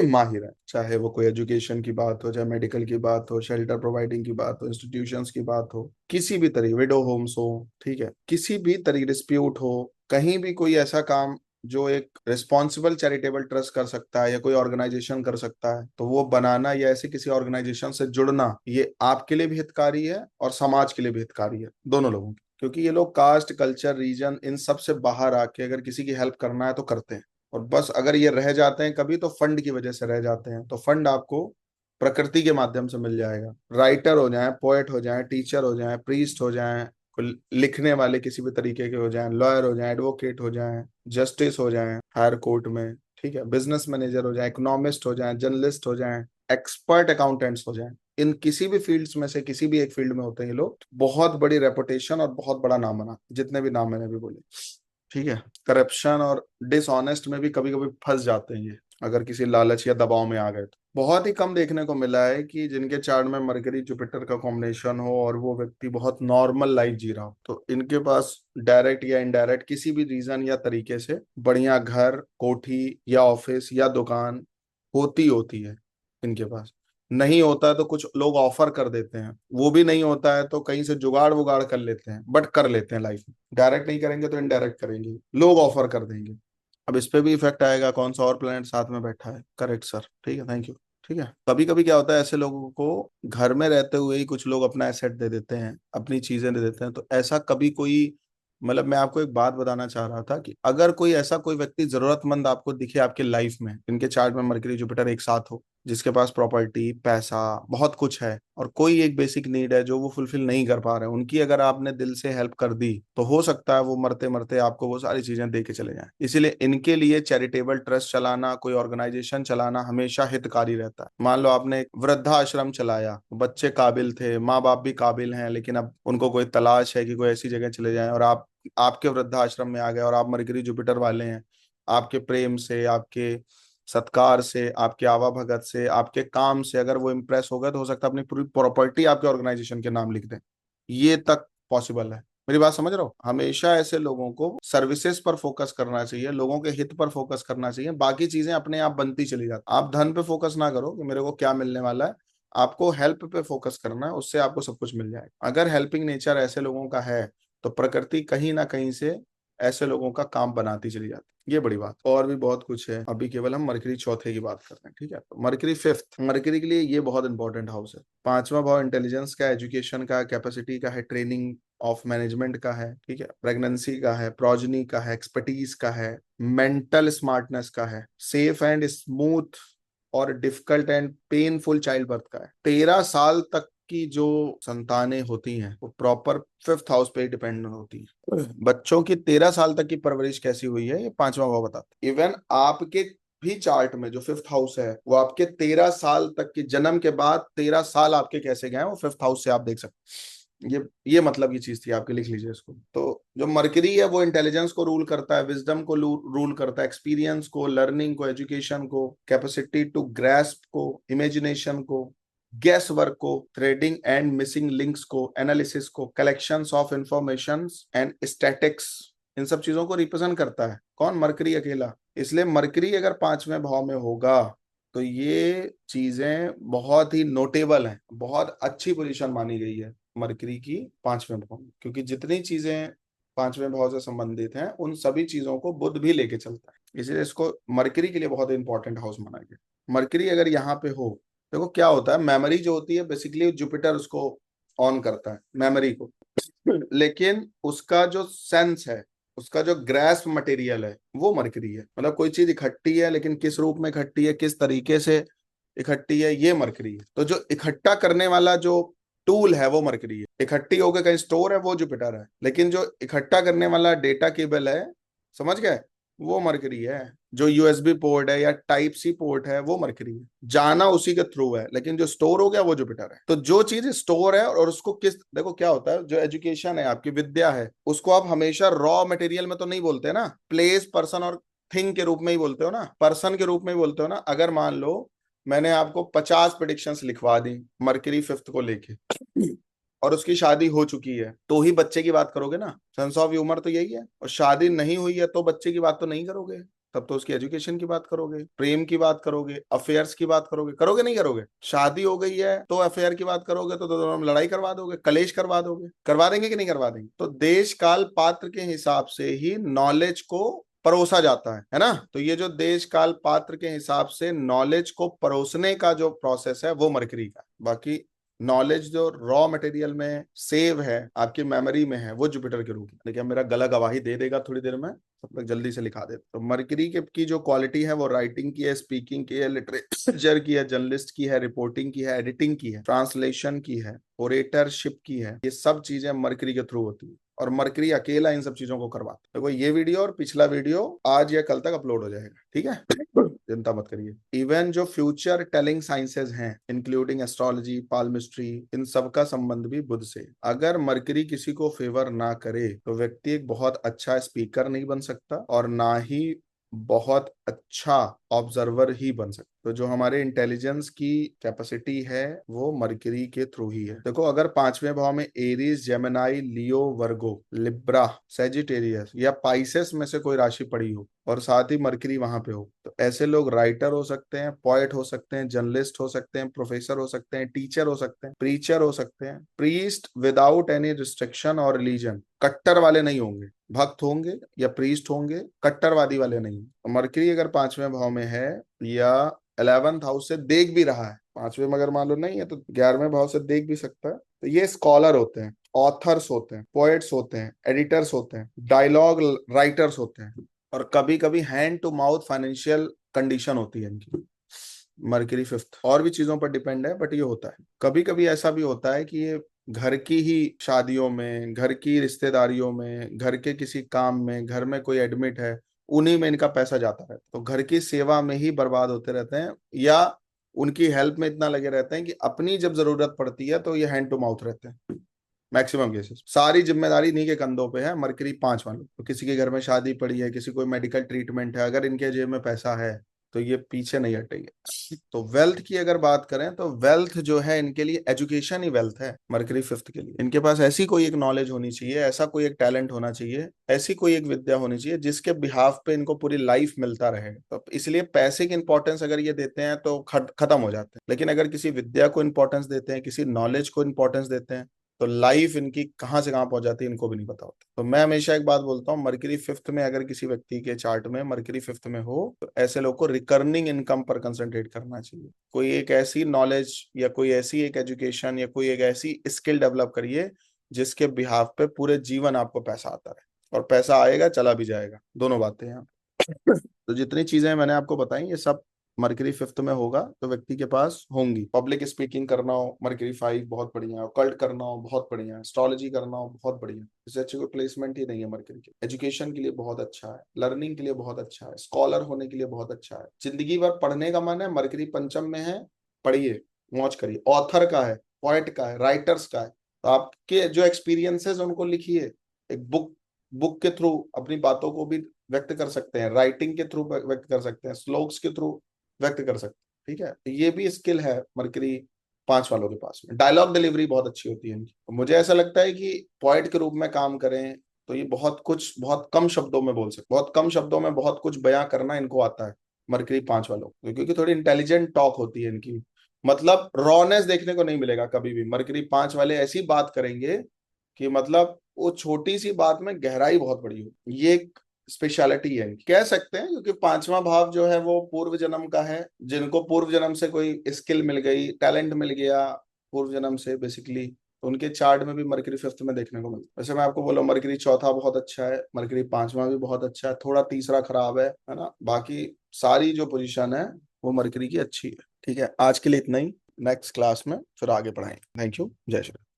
माहिर हैं, चाहे वो कोई एजुकेशन की बात हो, चाहे मेडिकल की बात हो, शेल्टर प्रोवाइडिंग की बात हो, इंस्टीट्यूशंस की बात हो, किसी भी तरीके, विडो होम्स हो, ठीक है, किसी भी तरीके डिस्प्यूट हो, कहीं भी कोई ऐसा काम जो एक रिस्पॉन्सिबल चैरिटेबल ट्रस्ट कर सकता है या कोई ऑर्गेनाइजेशन कर सकता है, तो वो बनाना या ऐसे किसी ऑर्गेनाइजेशन से जुड़ना, ये आपके लिए भी हितकारी है और समाज के लिए भी हितकारी है, दोनों लोगों की। क्योंकि ये लोग कास्ट, कल्चर, रीजन इन सब से बाहर आके अगर किसी की हेल्प करना है तो करते हैं, और बस अगर ये रह जाते हैं कभी तो फंड की वजह से रह जाते हैं, तो फंड आपको प्रकृति के माध्यम से मिल जाएगा। राइटर हो जाए, पोएट हो जाए, टीचर हो जाए, प्रीस्ट हो जाए, कोई लिखने वाले किसी भी तरीके के हो जाएं, लॉयर हो जाएं, एडवोकेट हो जाएं, जस्टिस हो जाएं हायर कोर्ट में, ठीक है, बिजनेस मैनेजर हो जाएं, इकोनॉमिस्ट हो जाएं, जर्नलिस्ट हो जाएं, एक्सपर्ट अकाउंटेंट्स हो जाएं, इन किसी भी फील्ड्स में से किसी भी एक फील्ड में होते हैं ये लोग, बहुत बड़ी रेपुटेशन और बहुत बड़ा नाम बना, जितने भी नाम मैंने भी बोले। ठीक है, करप्शन और डिसऑनेस्ट में भी कभी कभी फंस जाते हैं ये, अगर किसी लालच या दबाव में आ गए तो। बहुत ही कम देखने को मिला है कि जिनके चार्ट में मरकरी जुपिटर का कॉम्बिनेशन हो और वो व्यक्ति बहुत नॉर्मल लाइफ जी रहा हो, तो इनके पास डायरेक्ट या इनडायरेक्ट किसी भी रीजन या तरीके से बढ़िया घर, कोठी या ऑफिस या दुकान होती होती है इनके पास। नहीं होता है तो कुछ लोग ऑफर कर देते हैं, वो भी नहीं होता है तो कहीं से जुगाड़ वुगाड़ कर लेते हैं, बट कर लेते हैं लाइफ में, डायरेक्ट नहीं करेंगे तो इनडायरेक्ट करेंगे, लोग ऑफर कर देंगे। अब इस पे भी इफेक्ट आएगा, कौन सा और प्लेनेट साथ में बैठा है, करेक्ट सर, ठीक है, थैंक यू। ठीक है, कभी कभी क्या होता है ऐसे लोगों को घर में रहते हुए ही कुछ लोग अपना एसेट दे देते हैं, अपनी चीजें दे देते हैं, तो ऐसा कभी कोई, मतलब मैं आपको एक बात बताना चाह रहा था कि अगर कोई ऐसा कोई व्यक्ति जरूरतमंद आपको दिखे आपके लाइफ में, इनके चार्ट में मरकरी जुपिटर एक साथ हो, जिसके पास प्रॉपर्टी, पैसा, बहुत कुछ है, और कोई एक बेसिक नीड है जो वो फुलफिल नहीं कर पा रहे हैं, उनकी अगर आपने दिल से हेल्प कर दी तो हो सकता है वो मरते मरते आपको वो सारी चीजें दे के चले जाएं। इसीलिए इनके लिए चैरिटेबल ट्रस्ट चलाना, कोई ऑर्गेनाइजेशन चलाना हमेशा हितकारी रहता है। मान लो आपने एक वृद्धाश्रम चलाया, बच्चे काबिल थे, माँ बाप भी काबिल हैं, लेकिन अब उनको कोई तलाश है कि कोई ऐसी जगह चले जाएं, और आप आपके वृद्धाश्रम में आ गए और आप मरकरी जुपिटर वाले हैं, आपके प्रेम से, आपके सत्कार से, आपके आवाभगत से, आपके काम से अगर वो इम्प्रेस हो गए तो हो सकता है अपनी पूरी प्रॉपर्टी आपके ऑर्गेनाइजेशन के नाम लिख दें, ये तक पॉसिबल है। मेरी बात समझ रहे हो? हमेशा ऐसे लोगों को सर्विसेज पर फोकस करना चाहिए, लोगों के हित पर फोकस करना चाहिए, बाकी चीजें अपने आप बनती चली जाती। आप धन पे फोकस ना करो कि मेरे को क्या मिलने वाला है, आपको हेल्प पे फोकस करना है, उससे आपको सब कुछ मिल जाएगा। अगर हेल्पिंग नेचर ऐसे लोगों का है तो प्रकृति कहीं ना कहीं से ऐसे लोगों का काम बनाती चली जाती है, ये बड़ी बात। और भी बहुत कुछ है, अभी केवल हम मरकरी चौथे की बात कर रहे हैं, ठीक है। तो मरकरी 5th, मरकरी के लिए ये बहुत इंपॉर्टेंट हाउस है। 5वां भाव इंटेलिजेंस का, एजुकेशन का, कैपेसिटी का है, ट्रेनिंग ऑफ मैनेजमेंट का है, ठीक है, प्रेगनेंसी का है, प्रोजनी का है, एक्सपर्टीज का है, मेंटल स्मार्टनेस का है, सेफ एंड स्मूथ और difficult and painful child birth का है। 13 साल तक की जो संतानें होती हैं वो प्रॉपर फिफ्थ हाउस पे डिपेंड होती है। बच्चों की 13 साल तक की परवरिश कैसी हुई है ये पांचवा भाव बताता है। इवन आपके भी चार्ट में जो फिफ्थ हाउस है वो आपके 13 साल तक के जन्म के बाद 13 साल आपके कैसे गए हैं वो फिफ्थ हाउस से आप देख सकते हैं। ये मतलब की चीज थी आपके, लिख लीजिए इसको। तो जो मरकरी है वो इंटेलिजेंस को रूल करता है, विजडम को रूल करता है, एक्सपीरियंस को, लर्निंग को, एजुकेशन को, कैपेसिटी टू ग्रैस्प को, इमेजिनेशन को, गेस वर्क को, थ्रेडिंग एंड मिसिंग लिंक्स को, एनालिसिस को, collections of information and statics, इन सब चीजों को रिप्रेजेंट करता है कौन? मरकरी अकेला। इसलिए मरकरी अगर पांचवें भाव में होगा तो ये चीजें बहुत ही नोटेबल हैं, बहुत अच्छी पोजीशन मानी गई है मरकरी की पांचवें भाव में, क्योंकि जितनी चीजें पांचवें भाव से संबंधित हैं उन सभी चीजों को बुध भी लेके चलता है, इसलिए इसको मरकरी के लिए बहुत इंपॉर्टेंट हाउस माना गया। मरकरी अगर यहाँ पे हो, देखो क्या होता है, मेमोरी जो होती है बेसिकली जुपिटर उसको ऑन करता है मेमोरी को, लेकिन उसका जो सेंस है, उसका जो ग्रेस्प मटेरियल है वो मरकरी है। मतलब कोई चीज इकट्ठी है लेकिन किस रूप में इकट्ठी है, किस तरीके से इकट्ठी है, ये मरकरी है। तो जो इकट्ठा करने वाला जो टूल है वो मरकरी है, इकट्ठी होकर कहीं स्टोर है वो जुपिटर है, लेकिन जो इकट्ठा करने वाला डेटा केबल है, समझ गए, वो मरकरी है। जो यूएसबी पोर्ट है या टाइप सी पोर्ट है वो मरकरी है, जाना उसी के थ्रू है, लेकिन जो स्टोर हो गया वो जुपिटर है। तो जो चीज स्टोर है और उसको किस, देखो क्या होता है, जो एजुकेशन है आपकी विद्या है उसको आप हमेशा रॉ मटेरियल में तो नहीं बोलते ना, प्लेस पर्सन और थिंग के रूप में ही बोलते हो ना, पर्सन के रूप में ही बोलते हो ना। अगर मान लो मैंने आपको 50 प्रिडिक्शंस लिखवा दी मरकरी फिफ्थ को लेके और उसकी शादी हो चुकी है तो ही बच्चे की बात करोगे ना, सेंस ऑफ ह्यूमर तो यही है। और शादी नहीं हुई है तो बच्चे की बात तो नहीं करोगे, तब तो उसकी एजुकेशन की बात करोगे, प्रेम की बात करोगे, अफेयर्स की बात करोगे, करोगे नहीं करोगे? शादी हो गई है तो अफेयर की बात करोगे तो दोनों में लड़ाई करवा दोगे, कलेश करवा दोगे, करवा देंगे कि नहीं करवा देंगे? तो देश काल पात्र के हिसाब से ही नॉलेज को परोसा जाता है ना। तो ये जो देश काल पात्र के हिसाब से नॉलेज को परोसने का जो प्रोसेस है वो मरकरी का। बाकी नॉलेज जो रॉ मटेरियल में सेव है आपकी मेमोरी में है वो जुपिटर के रूप में। देखिए मेरा गला गवाही दे देगा थोड़ी देर में, सब लोग जल्दी से लिखा देते। तो मरकरी के की जो क्वालिटी है वो राइटिंग की है, स्पीकिंग की है, लिटरेचर की है, जर्नलिस्ट की है, रिपोर्टिंग की है, एडिटिंग की है, ट्रांसलेशन की है, ओरेटरशिप की है। ये सब चीजें मरकरी के थ्रू होती है और मरकरी अकेला इन सब चीजों को करवाता है। देखो ये वीडियो और पिछला वीडियो आज या कल तक अपलोड हो जाएगा, ठीक है, चिंता मत करिए। इवन जो फ्यूचर टेलिंग साइंसेज हैं इंक्लूडिंग एस्ट्रोलॉजी, पाल्मिस्ट्री, इन सब का संबंध भी बुध से। अगर मरकरी किसी को फेवर ना करे तो व्यक्ति एक बहुत अच्छा स्पीकर नहीं बन सकता और ना ही बहुत अच्छा ऑब्जर्वर ही बन सकता। तो जो हमारे इंटेलिजेंस की कैपेसिटी है वो मरकरी के थ्रू ही है। देखो अगर पांचवें भाव में एरीज, जेमिनाई, लियो, वर्गो, लिब्रा, सेजिटेरियस या पाइसेस में से कोई राशि पड़ी हो और साथ ही मरकरी वहां पे हो तो ऐसे लोग राइटर हो सकते हैं, पोएट हो सकते हैं, जर्नलिस्ट हो सकते हैं, प्रोफेसर हो सकते हैं, टीचर हो सकते हैं, प्रीचर हो सकते हैं, प्रीस्ट विदाउट एनी रिस्ट्रिक्शन और रिलीजन। कट्टर वाले नहीं होंगे, भक्त होंगे या प्रीस्ट होंगे, कट्टरवादी वाले नहीं। तो मरकरी अगर पांचवें भाव में है या 11th हाउस से देख भी रहा है, पांचवें में अगर मान लो नहीं है तो 11वें भाव से देख भी सकता है, तो ये स्कॉलर होते हैं, ऑथर्स होते हैं, पोएट्स होते हैं, एडिटर्स होते हैं, डायलॉग राइटर्स होते हैं, और कभी कभी hand to mouth financial condition होती है इनकी। मरकरी फिफ्थ और भी चीजों पर डिपेंड है बट ये होता है। कभी कभी ऐसा भी होता है कि ये घर की ही शादियों में, घर की रिश्तेदारियों में, घर के किसी काम में, घर में कोई एडमिट है उन्हीं में इनका पैसा जाता है, तो घर की सेवा में ही बर्बाद होते रहते हैं या उनकी हेल्प में इतना लगे रहते हैं कि अपनी जब जरूरत पड़ती है तो ये हैंड टू माउथ रहते हैं। मैक्सिमम केसेस सारी जिम्मेदारी इन्हीं के कंधों पे है, मरकरी पांच वालों। तो किसी के घर में शादी पड़ी है, किसी कोई मेडिकल ट्रीटमेंट है, अगर इनके जेब में पैसा है तो ये पीछे नहीं हटेंगे। तो वेल्थ की अगर बात करें तो वेल्थ जो है इनके लिए एजुकेशन ही वेल्थ है मरकरी फिफ्थ के लिए। इनके पास ऐसी कोई एक नॉलेज होनी चाहिए, ऐसा कोई एक टैलेंट होना चाहिए, ऐसी कोई एक विद्या होनी चाहिए जिसके बिहाफ पे इनको पूरी लाइफ मिलता रहे। तो इसलिए पैसे की इंपॉर्टेंस अगर ये देते हैं तो खत्म हो जाते हैं, लेकिन अगर किसी विद्या को इंपॉर्टेंस देते हैं, किसी नॉलेज को इंपॉर्टेंस देते हैं तो लाइफ इनकी कहाँ से कहाँ पहुंच जाती है इनको भी नहीं पता होता। तो मैं हमेशा एक बात बोलता हूँ, मरकरी फिफ्थ में अगर किसी व्यक्ति के चार्ट में मरकरी फिफ्थ में हो तो ऐसे लोग को रिकर्निंग इनकम पर कंसंट्रेट करना चाहिए। कोई एक ऐसी नॉलेज या कोई ऐसी एक एजुकेशन या कोई एक ऐसी स्किल डेवलप करिए जिसके बिहाफ पे पूरे जीवन आपको पैसा आता रहे, और पैसा आएगा चला भी जाएगा, दोनों बातें हैं। तो जितनी चीजें मैंने आपको बताई ये सब मरकरी फिफ्थ में होगा तो व्यक्ति के पास होंगी। पब्लिक स्पीकिंग करना हो मरकरी फाइव बहुत बढ़िया है, कल्ट करना हो बहुत बढ़िया है, एस्ट्रोलॉजी करना हो बहुत बढ़िया है। इससे अच्छी कोई प्लेसमेंट ही नहीं है मरकरी की। एजुकेशन के लिए बहुत अच्छा है, लर्निंग के लिए बहुत अच्छा है, स्कॉलर होने के लिए बहुत अच्छा है, जिंदगी भर पढ़ने का मन है, मरकरी पंचम में है, पढ़िए, मौज करिए। ऑथर का है, पोएट का है, राइटर्स का है, तो आपके जो एक्सपीरियंसेस उनको लिखिए। एक बुक बुक के थ्रू अपनी बातों को भी व्यक्त कर सकते हैं, राइटिंग के थ्रू व्यक्त कर सकते हैं, स्लोक्स के थ्रू व्यक्त कर सकते हैं। ठीक है, तो ये भी स्किल है मरकरी पांच वालों के पास में। डायलॉग डिलीवरी बहुत अच्छी होती है इनकी। तो मुझे ऐसा लगता है कि पोएट के रूप में काम करें तो ये बहुत कुछ बहुत कम शब्दों में बोल सकते, बहुत कम शब्दों में बहुत कुछ बयां करना इनको आता है मरकरी पांच वालों को, क्योंकि थोड़ी इंटेलिजेंट टॉक होती है इनकी। मतलब रॉनेस देखने को नहीं मिलेगा कभी भी। मरकरी पांच वाले ऐसी बात करेंगे कि मतलब वो छोटी सी बात में गहराई बहुत बड़ी हो, ये एक स्पेशलिटी है कह सकते हैं। क्योंकि पांचवा भाव जो है वो पूर्व जन्म का है, जिनको पूर्व जन्म से कोई स्किल मिल गई, टैलेंट मिल गया पूर्व जन्म से बेसिकली, तो उनके चार्ट में भी मरकरी फिफ्थ में देखने को मिलता है। वैसे मैं आपको बोला मरकरी चौथा बहुत अच्छा है, मरकरी पांचवा भी बहुत अच्छा है, थोड़ा तीसरा खराब है ना, बाकी सारी जो पोजीशन है वो मरकरी की अच्छी है। ठीक है, आज के लिए इतना ही, नेक्स्ट क्लास में फिर आगे पढ़ाएंगे। थैंक यू, जय श्री राम।